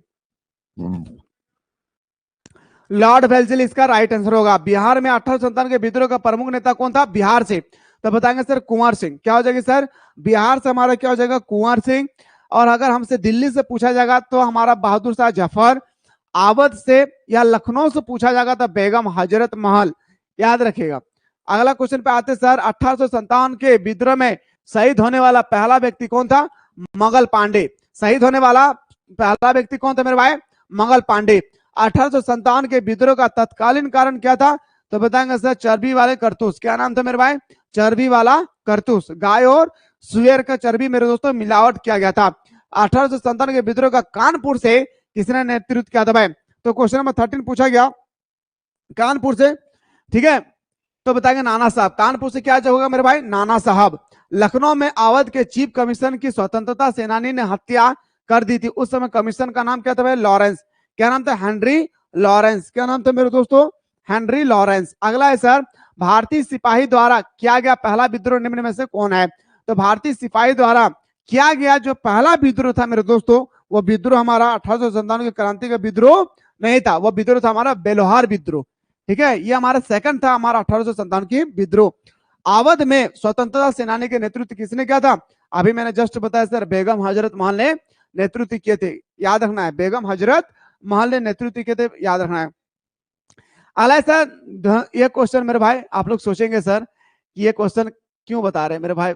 लॉर्ड वेल्जली इसका राइट आंसर होगा। बिहार में 1857 के विद्रोह का प्रमुख नेता कौन था? बिहार से, तो बताएंगे सर कुंवर सिंह। क्या हो जाएगा सर? बिहार से हमारा क्या हो जाएगा? कुंवर सिंह। और अगर हमसे दिल्ली से पूछा जाएगा तो हमारा बहादुर शाह जफर। अवध से या लखनऊ से पूछा जाएगा तो बेगम हजरत महल, याद रखिएगा। अगला क्वेश्चन पे आते सर, 1857 के विद्रोह में शहीद होने वाला पहला व्यक्ति कौन था? मंगल पांडे। शहीद होने वाला पहला व्यक्ति कौन था मेरे भाई? मंगल पांडे। 1857 के विद्रोह का तत्कालीन कारण क्या था? तो बताएंगे सर चर्बी वाले करतूस। क्या नाम था मेरे भाई? चर्बी वाला करतूस। गाय और सुअर का चर्बी मेरे दोस्तों मिलावट किया गया था। 1857 के विद्रोह का कानपुर से किसने नेतृत्व किया था भाई? तो क्वेश्चन नंबर 13 पूछा गया कानपुर से, ठीक है। तो बताएंगे नाना साहब। कानपुर से क्या होगा मेरे भाई? नाना साहब। लखनऊ में अवध के चीफ कमिश्नर की स्वतंत्रता सेनानी ने हत्या कर दी थी, उस समय कमिश्नर का नाम क्या था भाई? लॉरेंस। क्या नाम था? Henry Lawrence. क्या नाम था मेरे दोस्तों? Henry Lawrence. अगला है सर, भारतीय सिपाही द्वारा किया गया पहला विद्रोह निम्न में से कौन है? तो भारतीय सिपाही द्वारा किया गया जो पहला विद्रोह था मेरे दोस्तों, वो विद्रोह हमारा 1857 के क्रांति का विद्रोह नहीं था, वो विद्रोह था हमारा बेलोहार विद्रोह, ठीक है। ये हमारा सेकंड था हमारा 1857 की विद्रोह। अवध में स्वतंत्रता सेनानी के नेतृत्व किसने किया था? अभी मैंने जस्ट बताया सर बेगम हजरत महल ने नेतृत्व किए थे, याद रखना है, बेगम हजरत महल ने नेतृत्व किए थे, याद रखना है। अगला सर, ये क्वेश्चन मेरे भाई आप लोग सोचेंगे सर कि ये क्वेश्चन क्यों बता रहे हैं मेरे भाई?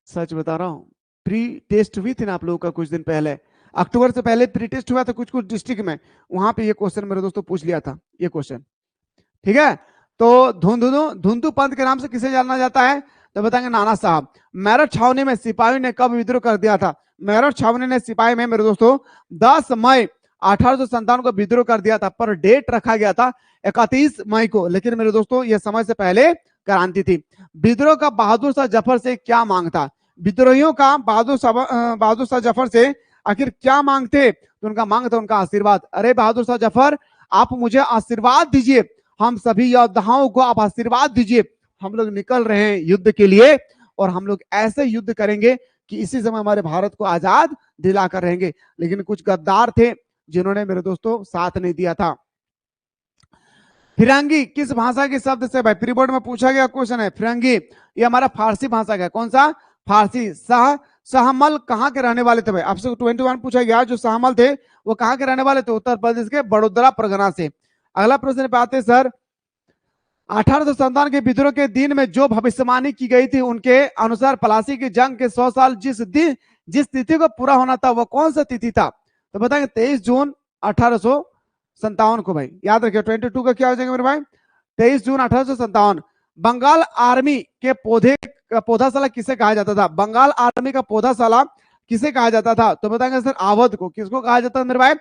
सच बता रहा हूँ, प्री टेस्ट हुई थी ना आप लोगों का कुछ दिन पहले, अक्टूबर से पहले प्री टेस्ट हुआ था कुछ कुछ डिस्ट्रिक्ट में, वहां पे ये क्वेश्चन मेरे दोस्तों पूछ लिया था ये क्वेश्चन, ठीक है। तो धुंधु पंत के नाम से किसे जाना जाता है? तो बताएंगे नाना साहब। मेरठ छावनी में सिपाही ने कब विद्रोह कर दिया था? मेरठ छावनी ने सिपाही में मेरे दोस्तों 10 मई 1857 को विद्रोह कर दिया था, पर डेट रखा गया था 31 मई को, लेकिन मेरे दोस्तों ये समय से पहले क्रांति थी। विद्रोह का बहादुर शाह जफर से क्या मांग था? विद्रोहियों का बहादुर शाह जफर से आखिर क्या मांग थे? तो उनका मांग था उनका आशीर्वाद। अरे बहादुर शाह जफर, आप मुझे आशीर्वाद दीजिए, हम सभी योद्धाओं को आप आशीर्वाद दीजिए, हम लोग निकल रहे हैं युद्ध के लिए, और हम लोग ऐसे युद्ध करेंगे कि इसी समय हमारे भारत को आजाद दिलाकर रहेंगे। लेकिन कुछ गद्दार थे जिन्होंने मेरे दोस्तों साथ नहीं दिया था। फिरंगी किस भाषा के शब्द से भाई? प्री बोर्ड में पूछा गया क्वेश्चन है फिरंगी, ये हमारा फारसी भाषा का है। कौन सा? फारसी। सहमल कहाँ के रहने वाले थे भाई? आपसे 21 पूछा गया, जो सहमल थे वो कहाँ के रहने वाले थे? उत्तर प्रदेश के बड़ोदरा परगना से। अगला प्रश्न पे आते सर, 1857 के विद्रोह के दिन में जो भविष्यवाणी की गई थी उनके अनुसार प्लासी की जंग के 100 साल जिस तिथि को पूरा होना था वो कौन सा तिथि था? तो बताएंगे 23 जून 1857 को भाई, याद रखिए। 22 का क्या हो जाएगा मेरे भाई? 23 जून 1857। बंगाल आर्मी के पौधाशाला किसे कहा जाता था? बंगाल आर्मी का पौधाशाला किसे कहा जाता था? तो बताएंगे सर आवध को। किसको कहा जाता है मेरे भाई?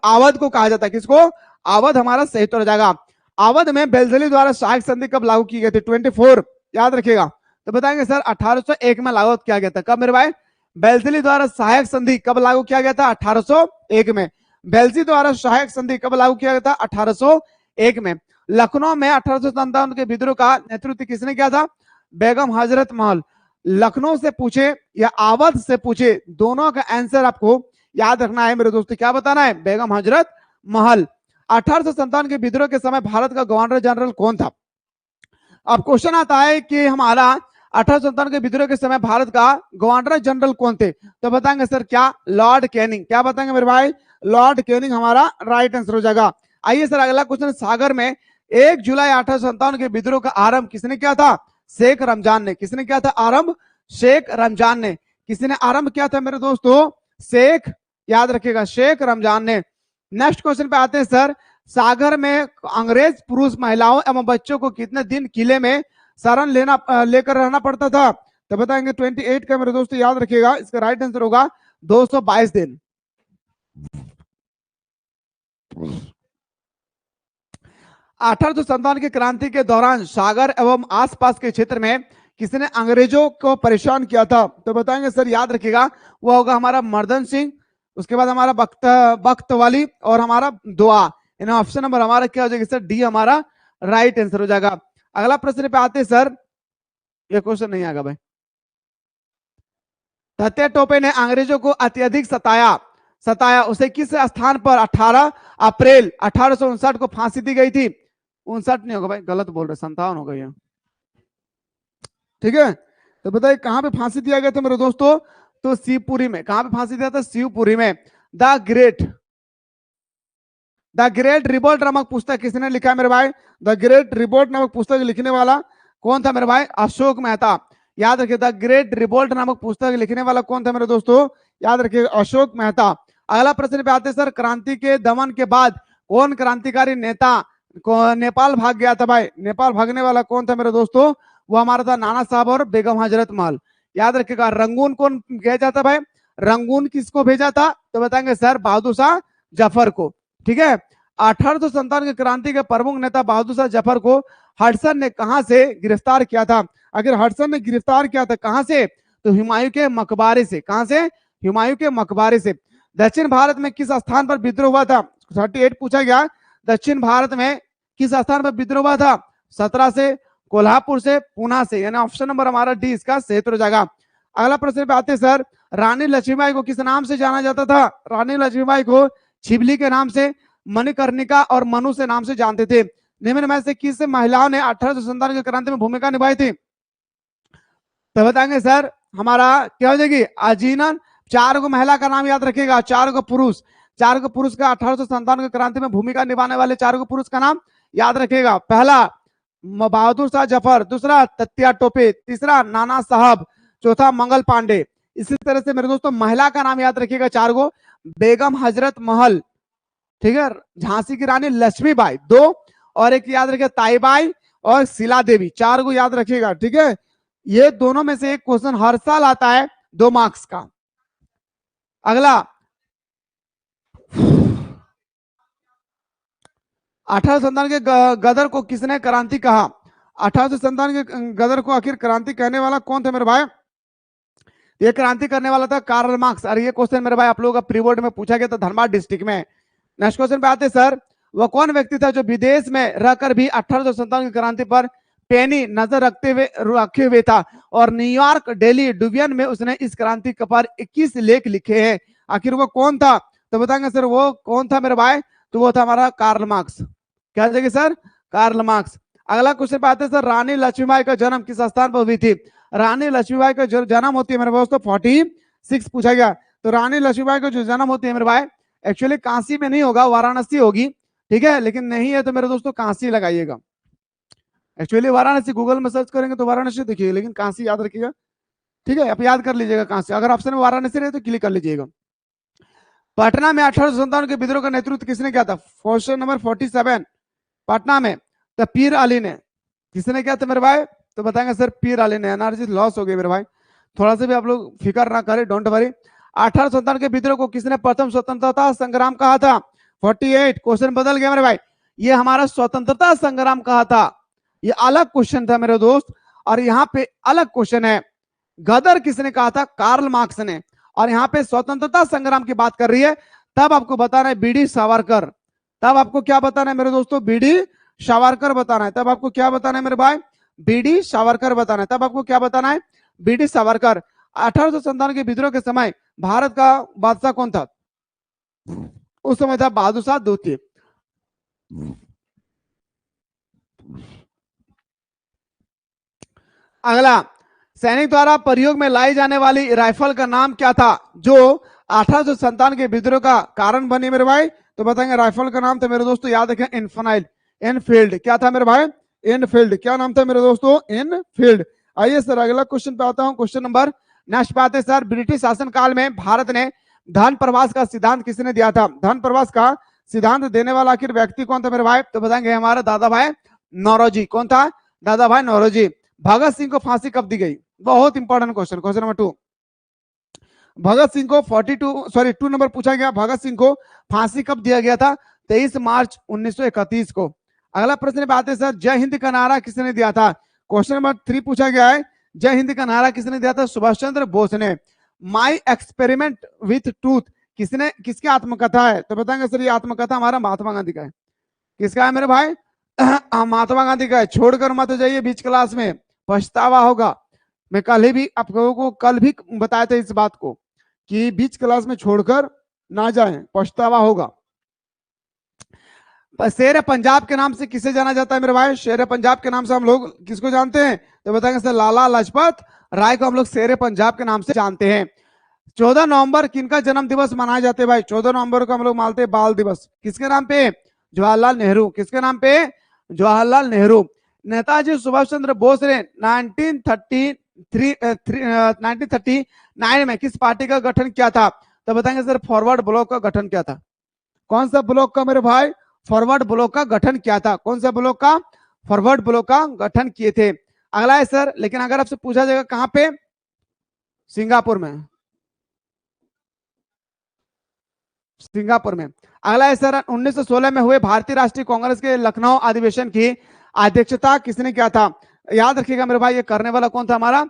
आवध को कहा जाता है। किसको? आवध हमारा सही उत्तर हो जाएगा। आवध में बेल्जली द्वारा सहायक संधि कब लागू की गई थी? 24, याद रखिएगा। तो बताएंगे सर 1801 में लागू किया गया था। कब मेरे भाई? बेल्जली द्वारा सहायक संधि कब लागू किया गया था? 1801 में। बेल्जी द्वारा सहायक संधि कब लागू किया गया था? 1801 में। लखनऊ में 1857 के विद्रोह का नेतृत्व किसने किया था? बेगम हजरत महल। लखनऊ से पूछे या आवध से पूछे, दोनों का आंसर आपको याद रखना है मेरे दोस्तों। क्या बताना है? बेगम हजरत महल। 1857 के विद्रोह के समय भारत का गवर्नर जनरल कौन था? अब क्वेश्चन आता है कि हमारा 1857 के विद्रोह के समय भारत का गवर्नर जनरल कौन थे? तो बताएंगे सर क्या? Lord Canning. क्या बताएंगे मेरे भाई? लॉर्ड कैनिंग हमारा राइट आंसर हो जाएगा। आइए सर अगला क्वेश्चन। सागर में 1 जुलाई 1857 के विद्रोह का आरंभ किसने किया था? शेख रमजान ने। किसने किया था आरंभ? शेख रमजान ने। किसने आरंभ किया था मेरे दोस्तों? शेख, याद रखिएगा, शेख रमजान ने। नेक्स्ट क्वेश्चन पे आते हैं सर। सागर में अंग्रेज पुरुष महिलाओं एवं बच्चों को कितने दिन किले में शरण लेकर रहना पड़ता था? तो बताएंगे 28 का मेरे दोस्तों, याद रखिएगा। इसका राइट आंसर होगा 222 दिन। 1857 की क्रांति के दौरान सागर एवं आसपास के क्षेत्र में किसने अंग्रेजों को परेशान किया था? तो बताएंगे सर, याद रखिएगा, वो होगा हमारा मर्दन सिंह, उसके बाद हमारा बख्त वाली और हमारा दुआ। इन ऑप्शन नंबर हमारा क्या हो जाएगा सर? डी हमारा राइट आंसर हो जाएगा। अगला प्रश्न पे आते हैं सर। ये क्वेश्चन नहीं आएगा भाई। तात्या टोपे ने अंग्रेजों को अत्यधिक सताया उसे किस स्थान पर 18 अप्रैल 1859 को फांसी दी गई थी? 59 नहीं होगा भाई, गलत बोल रहे, 57 हो गई है। ठीक है, तो बताइए कहां पे फांसी दिया गया था मेरे दोस्तों? तो शिवपुरी में। कहां पे फांसी दिया था? शिवपुरी में। द ग्रेट रिवोल्ट नामक पुस्तक किसने लिखा है मेरे भाई? द ग्रेट रिवोल्ट नामक पुस्तक लिखने वाला कौन था मेरे भाई? अशोक मेहता। याद रखिए, द ग्रेट रिवोल्ट नामक पुस्तक लिखने वाला कौन था मेरे दोस्तों? याद रखिए, अशोक मेहता। अगला प्रश्न पे आते हैं सर। क्रांति के दमन के बाद कौन क्रांतिकारी नेता को नेपाल भाग गया था भाई? नेपाल भागने वाला कौन था मेरे दोस्तों? वो हमारा था नाना साहब और बेगम हजरत महल। याद रखिएगा। रंगून कौन भेजा था भाई? रंगून किसको भेजा था? तो बताएंगे सर बहादुर शाह जफर को। ठीक है। 1857 की क्रांति के प्रमुख नेता बहादुर शाह जफर को हडसन ने कहां से गिरफ्तार किया था? अगर हडसन ने गिरफ्तार किया था कहां से? तो हुमायूं के मकबरे से। कहां से? हुमायूं के मकबरे से। दक्षिण भारत में किस स्थान पर विद्रोह हुआ था? 38 पूछा गया। दक्षिण भारत में किस स्थान पर विद्रोह हुआ था? 17 से, कोल्हापुर से, पूना से। यानी ऑप्शन नंबर हमारा डी इसका सही हो जाएगा। अगला प्रश्न पे आते सर। रानी लक्ष्मीबाई को किस नाम से जाना जाता था? रानी लक्ष्मीबाई को छिबली के नाम से, मणिकर्णिका और मनु से नाम से जानते थे। निम्न में से किस महिलाओं ने 1857 की क्रांति में भूमिका निभाई थी? तो बताएंगे सर हमारा क्या हो जाएगी? अजीनन। 4 को महिला का नाम याद रखिएगा, 4 को पुरुष। 4 को पुरुष का 1857 की क्रांति में भूमिका निभाने वाले 4 को पुरुष का नाम याद रखिएगा। पहला बहादुर शाह जफर, दूसरा तत्या टोपे, तीसरा नाना साहब, चौथा मंगल पांडे। इसी तरह से मेरे दोस्तों महिला का नाम याद रखिएगा 4 को। बेगम हजरत महल, ठीक है, झांसी की रानी लक्ष्मीबाई 2, और एक याद रखिए ताईबाई और शिला देवी। 4 को याद रखिएगा। ठीक है, ये दोनों में से एक क्वेश्चन हर साल आता है 2 मार्क्स का। अगला 1857 के गदर को किसने क्रांति कहा? 1857 के गदर को आखिर क्रांति कहने वाला कौन था मेरे भाई? ये क्रांति करने वाला था कार्ल मार्क्स। और ये क्वेश्चन मेरे भाई आप लोगों का प्री बोर्ड में पूछा गया था धनबाद डिस्ट्रिक्ट में। नेक्स्ट क्वेश्चन पे आते सर। वह कौन व्यक्ति था जो विदेश में रहकर भी 1857 की क्रांति पर पेनी नजर रखे हुए था और न्यूयॉर्क डेली डुबियन में उसने इस क्रांति पर 21 लेख लिखे हैं? आखिर वो कौन था? तो बताएंगे सर वो कौन था मेरे भाई? तो वो था हमारा कार्ल मार्क्स। क्या जाएगी सर? Karl Marx. अगला क्वेश्चन पे आते सर। रानी लक्ष्मीबाई का जन्म किस स्थान पर हुई थी? रानी लक्ष्मीबाई का जो जन्म होती है मेरे दोस्तों 46 पूछा गया। तो रानी लक्ष्मीबाई का जो जन्म होती है मेरे भाई एक्चुअली काशी में नहीं होगा, वाराणसी होगी। ठीक है, लेकिन नहीं है तो मेरे दोस्तों काशी लगाइएगा। एक्चुअली वाराणसी गूगल में सर्च करेंगे तो वाराणसी देखिए, लेकिन काशी याद रखिएगा। ठीक है, आप याद कर लीजिएगा काशी। अगर ऑप्शन में वाराणसी रहे तो क्लिक कर लीजिएगा। पटना में 1857 के विद्रोह का नेतृत्व किसने किया था? Question number 47। पटना में तो पीर अली ने। किसने किया था मेरे भाई? तो बताएंगे सर पी राले ने। एनआरसी लॉस हो गई मेरे भाई, थोड़ा सा भी आप लोग फिक्र ना करें, डोंट वरी। 1857 के विद्रोह को किसने प्रथम स्वतंत्रता संग्राम कहा था? 48। क्वेश्चन बदल गया मेरे भाई, ये हमारा स्वतंत्रता संग्राम कहा था, ये अलग क्वेश्चन था मेरे दोस्त। और यहाँ पे अलग क्वेश्चन है, गदर किसने कहा था? कार्ल मार्क्स ने। और यहाँ पे स्वतंत्रता संग्राम की बात कर रही है, तब आपको बताना है बीडी सावरकर। तब आपको क्या बताना है मेरे दोस्तों? बीडी सावरकर बताना है। तब आपको क्या बताना है मेरे भाई? बीडी सावरकर बताना है। तब आपको क्या बताना है? बीडी सावरकर। 1857 के विद्रोह के समय भारत का बादशाह कौन था? उस समय था बहादुर शाह द्वितीय। अगला, सैनिक द्वारा प्रयोग में लाई जाने वाली राइफल का नाम क्या था जो 1857 के विद्रोह का कारण बनी मेरे भाई? तो बताएंगे राइफल का नाम था मेरे दोस्तों, याद रखें, इनफाइल एनफील्ड। क्या था मेरे भाई? एनफील्ड। क्या नाम था मेरे दोस्तों? एनफील्ड। आइए सर अगला क्वेश्चन पे आता हूं। क्वेश्चन नंबर नेक्स्ट पे आते सर। ब्रिटिश शासन काल में भारत ने धन प्रवास का सिद्धांत किसने दिया था? धन प्रवास का सिद्धांत देने वाला आखिर व्यक्ति कौन था मेरे भाई? तो बताएंगे हमारा दादा भाई नौरोजी। कौन था? दादा भाई नौरोजी। भगत सिंह को फांसी कब दी गई? बहुत important question, question number 2। Bhagat Singh को 2 नंबर पूछा गया, भगत सिंह को फांसी कब दिया गया था? 23 मार्च 1931 को। अगला प्रश्न पे आते हैं सर, जय हिंद का नारा किसने दिया था? क्वेश्चन नंबर 3 पूछा गया है, जय हिंद का नारा किसने दिया था? सुभाष चंद्र बोस ने। माई एक्सपेरिमेंट विथ ट्रूथ किसने, किसकी आत्मकथा है? तो बताएंगे सर ये आत्मकथा हमारा महात्मा गांधी का है। किसका है मेरे भाई? महात्मा गांधी का है। छोड़कर मत जाइए बीच क्लास में, पछतावा होगा। मैं कल ही भी आप लोगों को कल भी बताया था इस बात को कि बीच क्लास में छोड़कर ना जाएं, पछतावा होगा। शेर पंजाब के नाम से किसे जाना जाता है मेरे भाई? शेर पंजाब के नाम से हम लोग किसको जानते हैं? तो बताएंगे सर लाला लाजपत राय को हम लोग शेर पंजाब के नाम से जानते हैं। 14 नवंबर किनका जन्म दिवस मनाए जाते हैं भाई? 14 नवंबर को हम लोग मानते हैं बाल दिवस। किसके नाम पे? जवाहरलाल नेहरू। किसके नाम पे? जवाहरलाल नेहरू। नेताजी सुभाष चंद्र बोस ने 1939 में किस पार्टी का गठन किया था? तो बताएंगे सर फॉरवर्ड ब्लॉक का गठन किया था। कौन सा ब्लॉक का मेरे भाई? फॉरवर्ड ब्लॉक का गठन किया था। कौन सा ब्लॉक का? फॉरवर्ड ब्लॉक का गठन किए थे। अगला है सर, लेकिन अगर आपसे पूछा जाएगा कहां पे? सिंगापुर में। सिंगापुर में। अगला है सर, 1916 में हुए भारतीय राष्ट्रीय कांग्रेस के लखनऊ अधिवेशन की अध्यक्षता किसने किया था? याद रखिएगा मेरे भाई, ये करने वाला कौन था हमारा?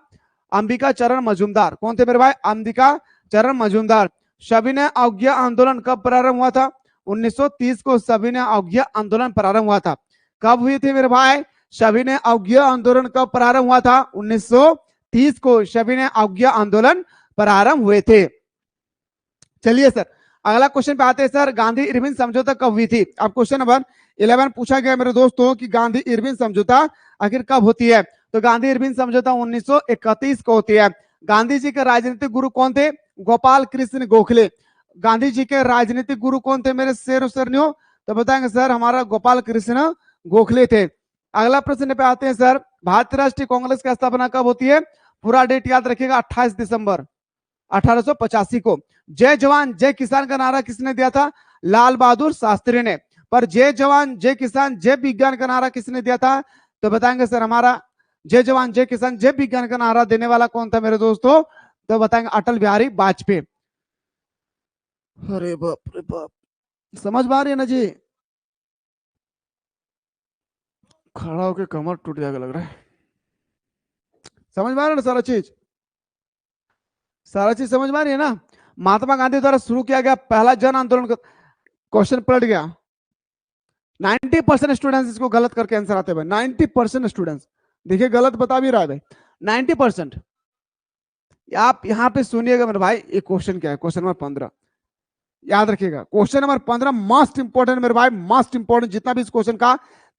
अंबिका चरण मजूमदार। कौन थे मेरे भाई? अंबिका चरण मजूमदार। सविनय अवज्ञा आंदोलन कब प्रारंभ हुआ था? 1930 को सविनय अवज्ञा आंदोलन प्रारंभ हुआ था। कब हुई थी मेरे भाई? सविनय अवज्ञा आंदोलन कब प्रारंभ हुआ था? 1930 को सविनय अवज्ञा आंदोलन प्रारंभ हुए थे। चलिए सर अगला क्वेश्चन पे आते हैं सर, गांधी इरविन समझौता कब हुई थी? अब क्वेश्चन नंबर 11 पूछा गया मेरे दोस्तों कि गांधी इरविन समझौता आखिर कब होती है? तो गांधी इरविन समझौता 1931 को होती है। गांधी जी के राजनीतिक गुरु कौन थे? गोपाल कृष्ण गोखले। गांधी जी के राजनीतिक गुरु कौन थे मेरे शेर सरनियों? तो बताएंगे सर हमारा गोपाल कृष्ण गोखले थे। अगला प्रश्न पे आते हैं सर, भारतीय राष्ट्रीय कांग्रेस की स्थापना कब होती है? पूरा डेट याद रखिएगा, 28 दिसंबर 1885 को। जय जवान जय किसान का नारा किसने दिया था? लाल बहादुर शास्त्री ने। पर जय जवान जय किसान जय विज्ञान का नारा किसने दिया था? तो बताएंगे सर हमारा जय जवान जय किसान जय विज्ञान का नारा देने वाला कौन था मेरे दोस्तों? तो बताएंगे अटल बिहारी वाजपेयी। अरे बाप रे बाप, समझ में आ रही है ना जी? खड़ा होकर कमर टूट जाएगा लग रहा है। समझ में आ रहा है ना सारा चीज? सारा चीज समझ में आ रही है ना? महात्मा गांधी द्वारा शुरू किया गया पहला जन आंदोलन। क्वेश्चन पलट गया। 90% स्टूडेंट्स इसको गलत करके आंसर आते हैं। 90% स्टूडेंट्स देखिए गलत बता भी रहा है भाई, 90%। आप यहाँ पे सुनिएगा मेरे भाई, ये क्वेश्चन क्या है? क्वेश्चन नंबर 15 याद रखिएगा। क्वेश्चन नंबर 15 मोस्ट इंपोर्टेंट मेरे भाई, मोस्ट इंपोर्टेंट। जितना भी इस क्वेश्चन का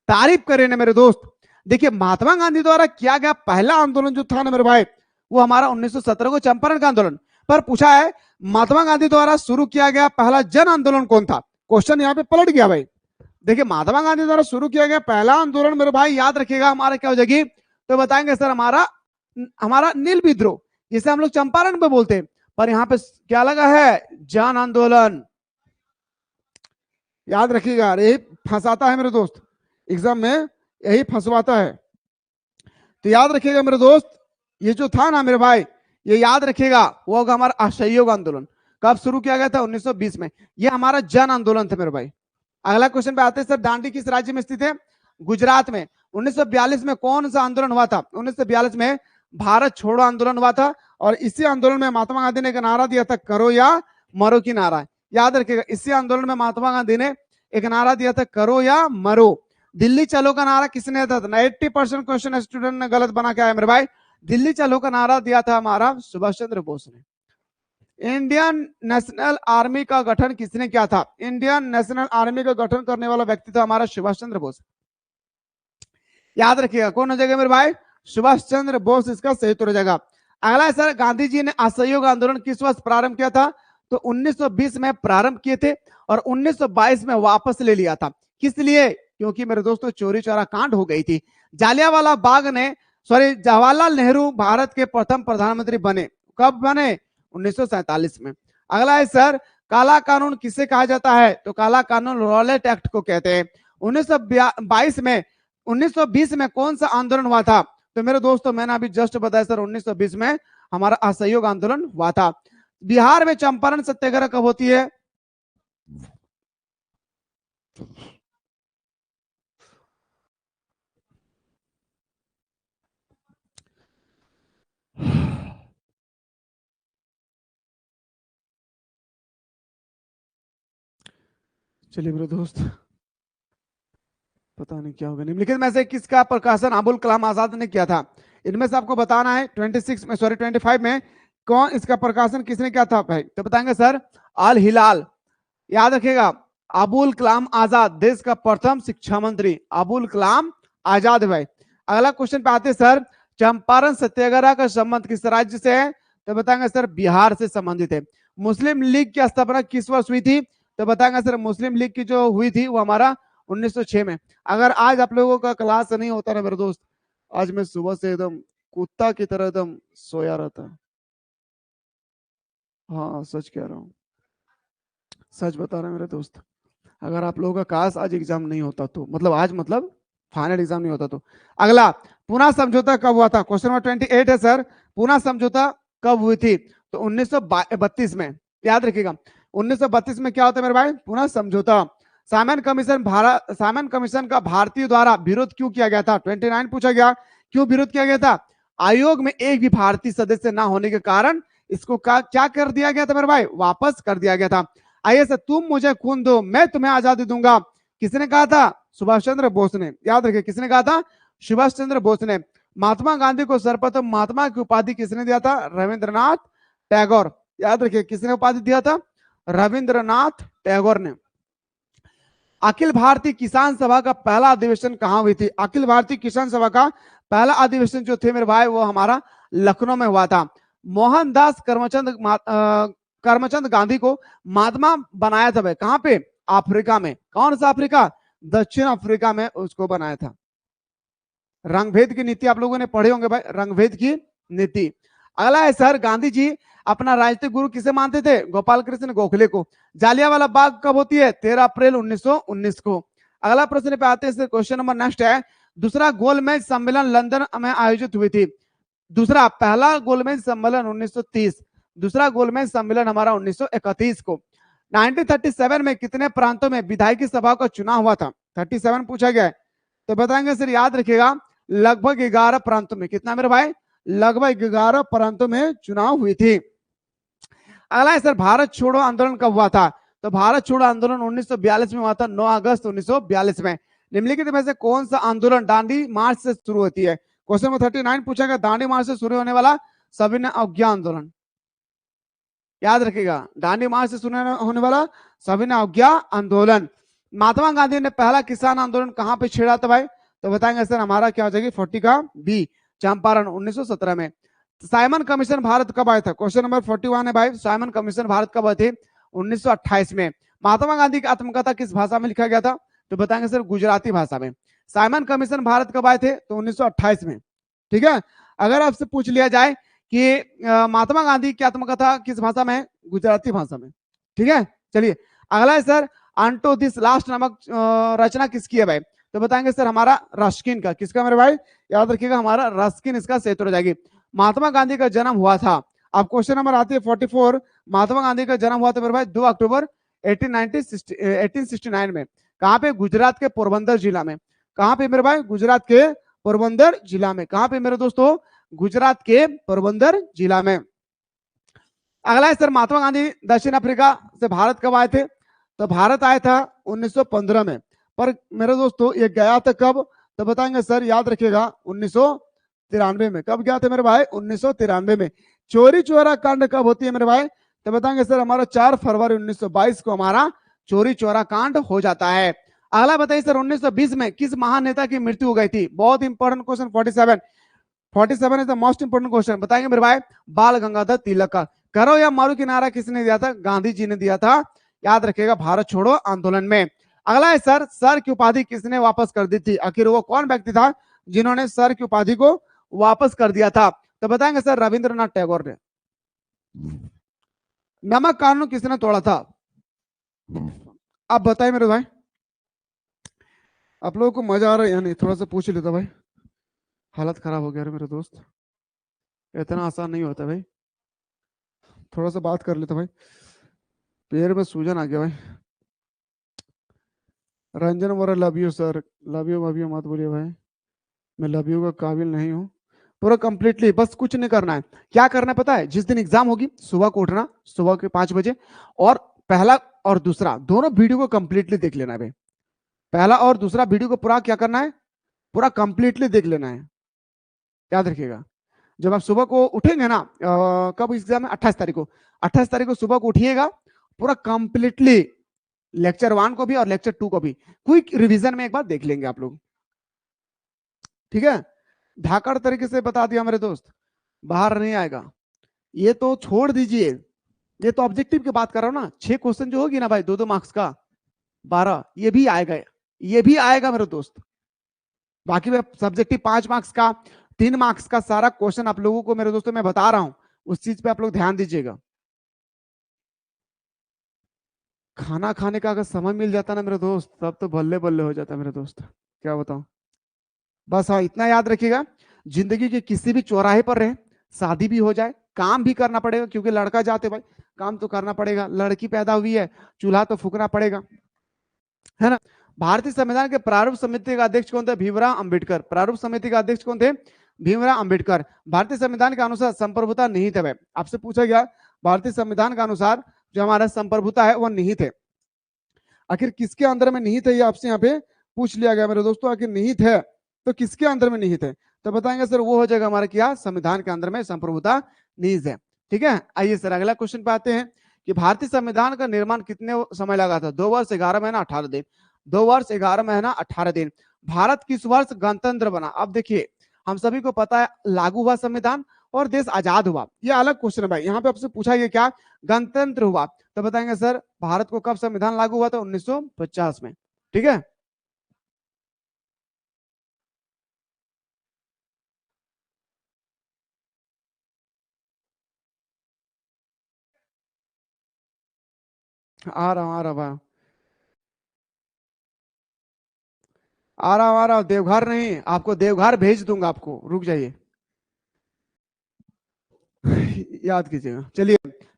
तारीफ करे ना मेरे दोस्त, देखिए महात्मा गांधी द्वारा किया गया पहला आंदोलन जो था ना मेरे भाई, वो हमारा 1917 को चंपारण का आंदोलन। पर पूछा है महात्मा गांधी द्वारा शुरू किया गया पहला जन आंदोलन कौन था? क्वेश्चन यहाँ पे पलट गया भाई। देखिए महात्मा गांधी द्वारा शुरू किया गया पहला आंदोलन मेरे भाई याद रखिएगा हमारा क्या हो जाएगी? तो बताएंगे सर हमारा हमारा नील विद्रोह, जिसे हम लोग चंपारण पे बोलते हैं। पर यहाँ पे क्या लगा है? जन आंदोलन। याद रखिएगा, यही फंसाता है मेरे दोस्त, एग्जाम में यही फंसवाता है। तो याद रखिएगा मेरे दोस्त, ये जो था ना मेरे भाई, ये याद रखिएगा, वो होगा हमारा असहयोग आंदोलन। कब शुरू किया गया था? 1920 में। ये हमारा जन आंदोलन था मेरे भाई। अगला क्वेश्चन पे आते हैं सर, दांडी किस राज्य में स्थित है? गुजरात में। 1942 में कौन सा आंदोलन हुआ था? 1942 में भारत छोड़ो आंदोलन हुआ था, और इसी आंदोलन में महात्मा गांधी ने एक नारा दिया था, करो या मरो की नारा। याद रखिएगा, इसी आंदोलन में महात्मा गांधी ने एक नारा दिया था, करो या मरो। दिल्ली चलो का नारा किसने दिया था? 80% क्वेश्चन स्टूडेंट ने गलत बना के आया मेरे भाई। दिल्ली चलो का नारा दिया था हमारा सुभाष चंद्र बोस ने। इंडियन नेशनल आर्मी का गठन किसने किया था? इंडियन नेशनल आर्मी का गठन करने वाला व्यक्ति था हमारा सुभाष चंद्र बोस। याद रखिएगा, कौन हो जाएगा मेरे भाई? सुभाष चंद्र बोस इसका सही उत्तर हो जाएगा। अगला है सर, गांधी जी ने असहयोग आंदोलन किस वर्ष प्रारंभ किया था? तो 1920 में प्रारंभ किए थे, और 1922 में वापस ले लिया था। किस लिए? क्योंकि मेरे दोस्तों चोरी चोरा कांड हो गई थी। जालियांवाला बाग ने, सॉरी, जवाहरलाल नेहरू भारत के प्रथम प्रधानमंत्री बने। कब बने? 1947 में। अगला है सर, काला कानून किसे कहा जाता है? तो काला कानून रॉलेट एक्ट को कहते हैं। 1920 में कौन सा आंदोलन हुआ था? तो मेरे दोस्तों मैंने अभी जस्ट बताया सर, 1920 में हमारा असहयोग आंदोलन हुआ था। बिहार में चंपारण सत्याग्रह कब होती है? चलिए मेरे दोस्त, पता नहीं क्या होगा। निम्नलिखित में से किसका प्रकाशन अबुल कलाम आजाद ने किया था? इनमें से आपको बताना है 25 में कौन इसका प्रकाशन किसने किया था भाई? तो बताएंगे सर, अल हिलाल। याद रखिएगा, अबुल कलाम आजाद देश का प्रथम शिक्षा मंत्री अबुल कलाम आजाद भाई। अगला क्वेश्चन पे आते सर, चंपारण सत्याग्रह का संबंध किस राज्य से है? तो बताएंगे सर, बिहार से संबंधित है। मुस्लिम लीग की स्थापना किस वर्ष हुई थी? तो बताएंगे सर, मुस्लिम लीग की जो हुई थी वो हमारा 1906 में। अगर आज आप लोगों का क्लास नहीं होता ना मेरे दोस्त, आज मैं सुबह से एकदम कुत्ता की तरह एकदम सोया रहता। हाँ सच कह रहा हूँ, सच बता रहे मेरे दोस्त। अगर आप लोगों का काश आज एग्जाम नहीं होता तो, मतलब आज मतलब फाइनल एग्जाम नहीं होता तो। अगला, पुनः समझौता कब हुआ था? क्वेश्चन नंबर 28 है सर, पुनः समझौता कब हुई थी? तो 1932 में। याद रखिएगा, 1932 में क्या होता है मेरे भाई? पुनः समझौता। साइमन कमीशन का भारतीय द्वारा विरोध क्यों किया गया था? 29 पूछा गया, क्यों विरोध किया गया था? आयोग में एक भी भारतीय सदस्य ना होने के कारण इसको क्या कर दिया गया था मेरे भाई? वापस कर दिया गया था। आइए सर, तुम मुझे खून दो मैं तुम्हें आजादी दूंगा, किसने कहा था? सुभाष चंद्र बोस ने। याद रखिए, किसने कहा था? सुभाष चंद्र बोस ने। महात्मा गांधी को सर्वप्रथम महात्मा की उपाधि किसने दिया था? रविंद्रनाथ टैगोर। याद रखिए, किसने उपाधि दिया था? रविंद्रनाथ टैगोर ने। अखिल भारतीय किसान सभा का पहला अधिवेशन कहां हुई थी? अखिल भारतीय किसान सभा का पहला अधिवेशन जो थे मेरे भाई, वो हमारा लखनऊ में हुआ था। मोहनदास करमचंद गांधी को महात्मा बनाया था भाई, कहां पे? अफ्रीका में। कौन सा अफ्रीका? दक्षिण अफ्रीका में उसको बनाया था। रंगभेद की नीति आप लोगों ने पढ़े होंगे भाई, रंगभेद की नीति। अगला है सर, गांधी जी अपना राजनीतिक गुरु किसे मानते थे? गोपाल कृष्ण गोखले को। जालियांवाला बाग कब होती है? 13 अप्रैल 1919 को। अगला प्रश्न पे आते हैं, क्वेश्चन नंबर नेक्स्ट है, दूसरा गोलमेज सम्मेलन लंदन में आयोजित हुई थी। दूसरा, पहला गोलमेज सम्मेलन 1930, दूसरा गोलमेज सम्मेलन हमारा 1931 को। 1937 में कितने प्रांतों में विधायकी सभा का चुनाव हुआ था? 37 पूछा गया है, तो बताएंगे सर, याद रखिएगा, लगभग 11 प्रांतों में। कितना मेरे भाई? लगभग 11 प्रांतों में चुनाव हुई थी। अगला है सर, भारत छोड़ो आंदोलन कब हुआ था? तो भारत छोड़ो आंदोलन 1942 में हुआ था, 9 अगस्त 1942 में। निम्नलिखित में से कौन सा आंदोलन दांडी मार्च से शुरू होती है? क्वेश्चन नंबर 39 पूछा गया, दांडी मार्च से शुरू होने वाला सविनय अवज्ञा आंदोलन। याद रखिएगा, दांडी मार्च से शुरू होने वाला सविनय अवज्ञा आंदोलन। महात्मा गांधी ने पहला किसान आंदोलन कहां पे छेड़ा था भाई? तो बताएंगे सर, हमारा क्या हो जाएगी 40 का बी, चंपारण 1917 में। साइमन कमीशन भारत कब आया था? क्वेश्चन नंबर 41 है भाई, साइमन कमीशन भारत कब आए थे? 1928 में। महात्मा गांधी की आत्मकथा किस भाषा में लिखा गया था? तो बताएंगे सर, गुजराती भाषा में। साइमन कमीशन भारत कब आए थे? तो 1928 में। ठीक है, अगर आपसे पूछ लिया जाए कि महात्मा गांधी की आत्मकथा किस भाषा में है? गुजराती भाषा में। ठीक है, चलिए अगला है सर, अंटो दिस लास्ट नामक रचना किसकी है भाई? तो बताएंगे सर हमारा रस्किन का, किसका मेरे भाई, याद रखिएगा हमारा रस्किन इसका सही उत्तर हो जाएगी। महात्मा गांधी का जन्म हुआ था, अब क्वेश्चन नंबर आती है 44, महात्मा गांधी का जन्म हुआ था मेरे भाई 2 अक्टूबर 1869 में। कहां पे, गुजरात के पोरबंदर जिला में। कहां पे मेरे भाई, गुजरात के पोरबंदर जिला में। कहां पे मेरे दोस्तों, गुजरात के पोरबंदर जिला में। अगला है सर, महात्मा गांधी दक्षिण अफ्रीका से भारत कब आए थे, तो भारत आया था 1915 में। पर मेरे दोस्तों ये गया था कब, तो बताएंगे सर, याद रखिएगा 1993 में। कब गया था मेरे भाई, 1993 में। चोरी चोरा कांड कब होती है मेरे भाई, तो बताएंगे सर हमारा 4 फरवरी 1922 को हमारा चोरी चोरा कांड हो जाता है। अगला बताइए सर, 1920 में किस महान नेता की मृत्यु हो गई थी, बहुत important question 47 is the most important question. बताएंगे मेरे भाई, बाल गंगाधर तिलक का। करो या मारो की नारा किसने दिया था, गांधी जी ने दिया था, याद रखिएगा भारत छोड़ो आंदोलन में। अगला है सर, सर की उपाधि किसने वापस कर दी थी, आखिर वो कौन व्यक्ति था जिन्होंने सर की उपाधि को वापस कर दिया था, तो बताएंगे सर रविंद्रनाथ टैगोर ने। नमक कानून किसने तोड़ा था, आप बताइए मेरे भाई। आप लोगों को मजा आ रहा है या नहीं, थोड़ा सा पूछ लेता भाई, हालत खराब हो गया मेरे दोस्त, इतना आसान नहीं होता भाई, थोड़ा सा बात कर लेता भाई, पैर में सूजन आ गया भाई। Ranjan Bora love you sir, love you मत बोलिए भाई, मैं लव यू का काबिल नहीं हूँ। पूरा कंप्लीटली बस कुछ नहीं करना है, क्या करना है पता है, जिस दिन एग्जाम होगी सुबह को उठना, सुबह के 5 बजे, और पहला और दूसरा दोनों वीडियो को कंप्लीटली देख लेना है भाई। पहला और दूसरा वीडियो को पूरा क्या करना है, पूरा कंप्लीटली देख लेना है, याद रखिएगा। जब आप सुबह को उठेंगे ना, कब एग्जाम है, 28 तारीख को, 28 तारीख को सुबह को उठिएगा, पूरा कंप्लीटली लेक्चर 1 को भी और लेक्चर 2 को भी क्विक रिवीजन में एक बार देख लेंगे आप लोग, ठीक है। धाकड़ तरीके से बता दिया मेरे दोस्त, बाहर नहीं आएगा। ये तो छोड़ दीजिए, ये तो ऑब्जेक्टिव की बात कर रहा हूं ना, 6 क्वेश्चन जो होगी ना भाई 2-2 मार्क्स का, 12, ये भी आएगा, ये भी आएगा मेरे दोस्त। बाकी मैं सब्जेक्टिव 5 मार्क्स का, 3 मार्क्स का सारा क्वेश्चन आप लोगों को मेरे दोस्तों मैं बता रहा हूं, उस चीज पे आप लोग ध्यान दीजिएगा। खाना खाने का अगर समय मिल जाता ना मेरे दोस्त, तब तो बल्ले बल्ले हो जाता मेरे दोस्त, क्या बताऊं। बस हाँ इतना याद रखिएगा, जिंदगी के किसी भी चौराहे पर रहे, शादी भी हो जाए, काम भी करना पड़ेगा, क्योंकि लड़का जाते भाई काम तो करना पड़ेगा, लड़की पैदा हुई है चूल्हा तो फूकना पड़ेगा, है ना। भारतीय संविधान के प्रारूप समिति का अध्यक्ष कौन थे, भीमराव अंबेडकर। प्रारूप समिति का अध्यक्ष कौन थे, भीमराव अंबेडकर। भारतीय संविधान के अनुसार संप्रभुता निहित है, आपसे पूछा गया भारतीय संविधान के अनुसार जो हमारा संप्रभुता है वह निहित है, आखिर किसके अंदर में निहित है, ये आपसे यहाँ पे पूछ लिया गया मेरे दोस्तों, आखिर निहित है तो किसके अंदर में निहित है, तो बताएंगे सर वो हो जाएगा हमारे क्या, संविधान के अंदर में संप्रभुता निहित है, ठीक है। आइए सर अगला क्वेश्चन पे आते हैं कि भारतीय संविधान का निर्माण कितने समय लगा था, 2 वर्ष 11 महीना 18 दिन, 2 वर्ष 11 महीना 18 दिन। भारत किस वर्ष गणतंत्र बना, अब देखिए हम सभी को पता है लागू हुआ संविधान और देश आजाद हुआ, ये अलग क्वेश्चन है भाई, यहाँ पे आपसे पूछा गया क्या, गणतंत्र हुआ, तो बताएंगे सर भारत को कब संविधान लागू हुआ था, 1950 में, ठीक है। आ रहा हूँ आ रहा हूँ आ रहा हूँ, देवघर नहीं, आपको देवघर भेज दूंगा, आपको रुक जाइए याद कीजिएगा। चलिए,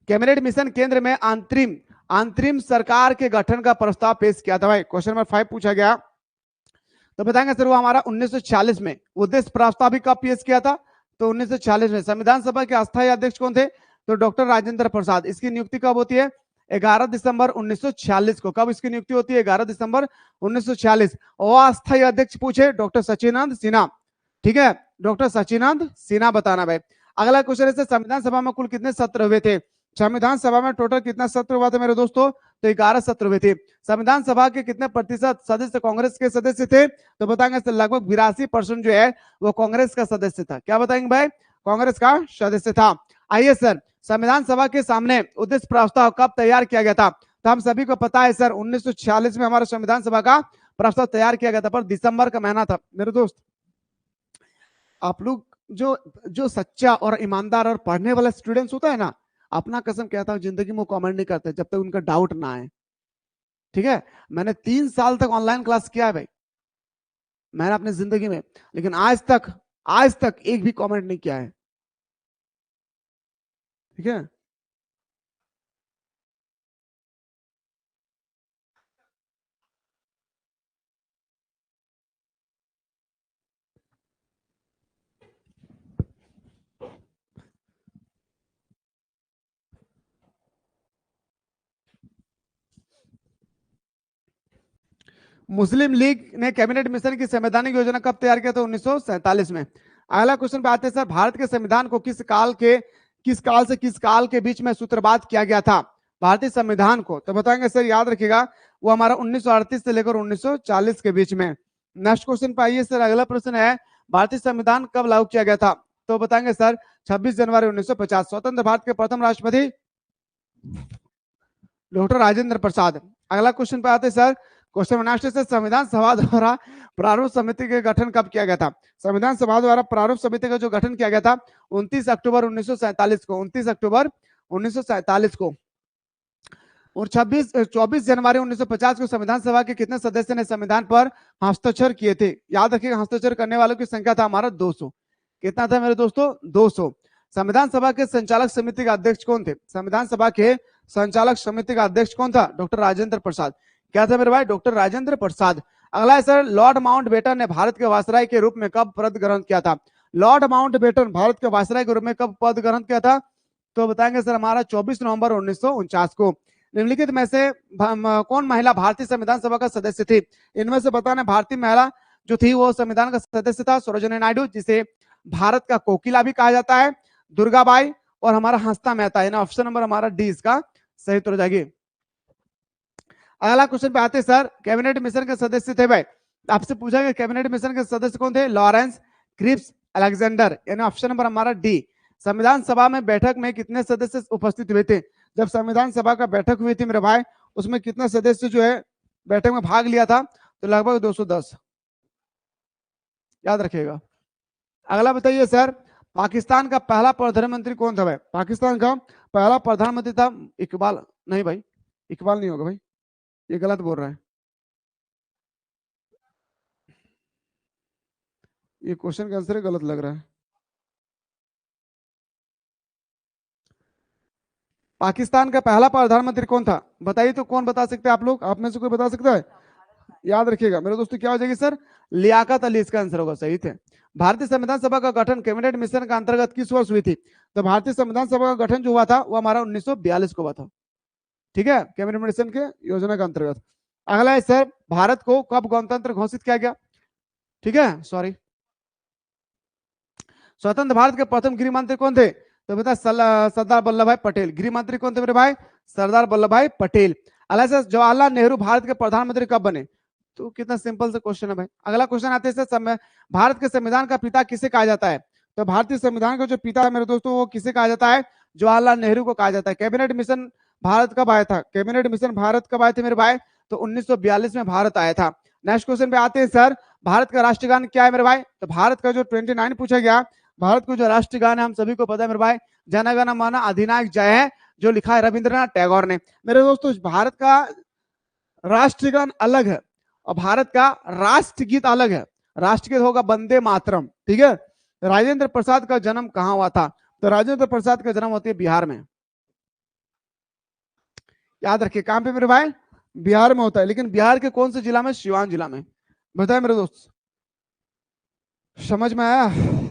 कैबिनेट मिशन केंद्र में अंतरिम अंतरिम सरकार के गठन का प्रस्ताव पेश किया था भाई, क्वेश्चन नंबर 5 पूछा गया, तो बताएंगे सर वो हमारा 1946 में। उद्देश्य प्रस्ताव भी कब पेश किया था, तो 1946 में। संविधान सभा के अस्थायी अध्यक्ष कौन थे, तो डॉक्टर राजेंद्र प्रसाद। इसकी नियुक्ति कब होती है, 11 दिसंबर 1946 को। कब इसकी नियुक्ति होती है, 11 दिसंबर 1946। और अस्थायी अध्यक्ष पूछे डॉक्टर सचिदानंद सिन्हा, ठीक है, डॉक्टर सचिदानंद सिन्हा बताना भाई। अगला क्वेश्चन है संविधान सभा में कुल कितने सत्र हुए थे, संविधान सभा में टोटल कितना सत्र हुआ था मेरे दोस्तों, तो 11 सत्र हुए थे। संविधान सभा के कितने प्रतिशत सदस्य कांग्रेस के सदस्य थे, तो बताएंगे लगभग 82% जो है वो कांग्रेस का सदस्य था। क्या बताएंगे भाई, कांग्रेस का सदस्य था। आइए सर, संविधान सभा के सामने उद्देश्य प्रस्ताव कब तैयार किया गया था, तो हम सभी को पता है सर 1946 में हमारा संविधान सभा का प्रस्ताव तैयार किया गया था, पर दिसंबर का महीना था मेरे दोस्त। आप लोग जो जो सच्चा और ईमानदार और पढ़ने वाला स्टूडेंट्स होता है ना, अपना कसम कहता हूं जिंदगी में कमेंट नहीं करते जब तक उनका डाउट ना आए, ठीक है। मैंने 3 साल तक ऑनलाइन क्लास किया है भाई, मैंने अपनी जिंदगी में, लेकिन आज तक एक भी कमेंट नहीं किया है। ठीक है, मुस्लिम लीग ने कैबिनेट मिशन की संवैधानिक योजना कब तैयार किया था? 1947 में। अगला क्वेश्चन पे आते हैं सर, भारत के संविधान को किस काल के बीच में सूत्रबद्ध किया गया था? भारतीय संविधान को तो बताएंगे सर, याद रखिएगा वो हमारा 1938 से लेकर 1940 के बीच में। नेक्स्ट क्वेश्चन पे आइए सर, अगला प्रश्न है भारतीय संविधान कब लागू किया गया था? तो बताएंगे सर 26 जनवरी 1950। स्वतंत्र भारत के प्रथम राष्ट्रपति डॉक्टर राजेंद्र प्रसाद। अगला क्वेश्चन पे आते हैं सर, क्वेश्चन नेक्स्ट से संविधान सभा द्वारा प्रारूप समिति के गठन कब किया गया था? संविधान सभा द्वारा प्रारूप समिति का जो गठन किया गया था 29 अक्टूबर 1947 को, 29 अक्टूबर 1947 को। और 24 जनवरी 1950 को संविधान सभा के कितने सदस्य ने संविधान पर हस्ताक्षर किए थे? याद रखिएगा हस्ताक्षर करने वालों की संख्या था हमारा 200। कितना था मेरे दोस्तों? 200। संविधान सभा के संचालक समिति का अध्यक्ष कौन थे? संविधान सभा के संचालक समिति का अध्यक्ष कौन था? डॉक्टर राजेंद्र प्रसाद। क्या था मेरे भाई? डॉक्टर राजेंद्र प्रसाद। अगला है सर, लॉर्ड माउंटबेटन ने भारत के वायसराय के रूप में कब पद ग्रहण किया था? लॉर्ड माउंटबेटन भारत के वायसराय के रूप में कब पद ग्रहण किया था? तो बताएंगे सर हमारा 24 नवंबर 1949 को। निम्नलिखित में से कौन महिला भारतीय संविधान सभा का सदस्य थी? इनमें से बताना, भारतीय महिला जो थी वो संविधान का सदस्य था सरोजिनी नायडू, जिसे भारत का कोकिला भी कहा जाता है, दुर्गाबाई और हमारा हंसता मेहता। ऑप्शन नंबर हमारा डी इसका सही उत्तर हो जाएगी। अगला क्वेश्चन पे आते सर, कैबिनेट मिशन के सदस्य थे भाई, आपसे पूछा गया कैबिनेट मिशन के सदस्य कौन थे? लॉरेंस क्रिप्स अलेक्जेंडर, यानी ऑप्शन नंबर हमारा डी। संविधान सभा में बैठक में कितने सदस्य उपस्थित हुए थे? जब संविधान सभा का बैठक हुई थी मेरे भाई, उसमें कितने सदस्य जो है बैठक में भाग लिया था? तो लगभग 210, याद रखिएगा। अगला बताइए सर, पाकिस्तान का पहला प्रधानमंत्री कौन था भाई? पाकिस्तान का पहला प्रधानमंत्री था इकबाल। नहीं भाई, इकबाल नहीं होगा भाई, ये गलत बोल रहा है, ये क्वेश्चन का आंसर गलत लग रहा है। पाकिस्तान का पहला प्रधानमंत्री कौन था? बताइए तो, कौन बता सकते हैं आप लोग? आप में से कोई बता सकता है? याद रखिएगा मेरे दोस्तों, क्या हो जाएगी सर? लियाकत अली इसका आंसर होगा। सही थे। भारतीय संविधान सभा का गठन कैबिनेट मिशन का अंतर्गत किस वर्ष हुई थी? तो भारतीय संविधान सभा का गठन जो हुआ था वो हमारा 1942 को हुआ था। ठीक है, कैबिनेट मिशन के योजना का अंतर्गत। अगला है सर, भारत को कब गणतंत्र घोषित किया गया? ठीक है, सॉरी, स्वतंत्र भारत के प्रथम गृह मंत्री कौन थे? तो बता, सरदार वल्लभ भाई पटेल। गृह मंत्री कौन थे मेरे भाई? सरदार वल्लभ भाई पटेल। अगला सर, जवाहरलाल नेहरू भारत के प्रधानमंत्री कब बने? तो कितना सिंपल सा क्वेश्चन है भाई। अगला क्वेश्चन आते हैं सर, भारत के संविधान का पिता किसे कहा जाता है? तो भारतीय संविधान का जो पिता है मेरे दोस्तों वो किसे कहा जाता है? जवाहरलाल नेहरू को कहा जाता है। कैबिनेट मिशन भारत कब आया था? कैबिनेट मिशन भारत कब आए थे मेरे भाई? तो 1942 में भारत आया था। नेक्स्ट क्वेश्चन पे आते हैं सर, भारत का राष्ट्रगान क्या है मेरे भाई? तो भारत का जो 29 पूछा गया, भारत को जो राष्ट्रगान है हम सभी को पता है मेरे भाई, जन गण मन अधिनायक जय है, जो लिखा है रविंद्रनाथ टैगोर ने। मेरे दोस्तों, भारत का राष्ट्रगान अलग है और भारत का राष्ट्रगीत अलग है। राष्ट्रगीत होगा वंदे मातरम। ठीक है। राजेंद्र प्रसाद का जन्म कहां हुआ था? तो राजेंद्र प्रसाद का जन्म होती है बिहार में। याद रखिए, कहां पे मेरे भाई? बिहार में होता है। लेकिन बिहार के कौन से जिला में? सिवान जिला में। बताए मेरे दोस्त, समझ में आया?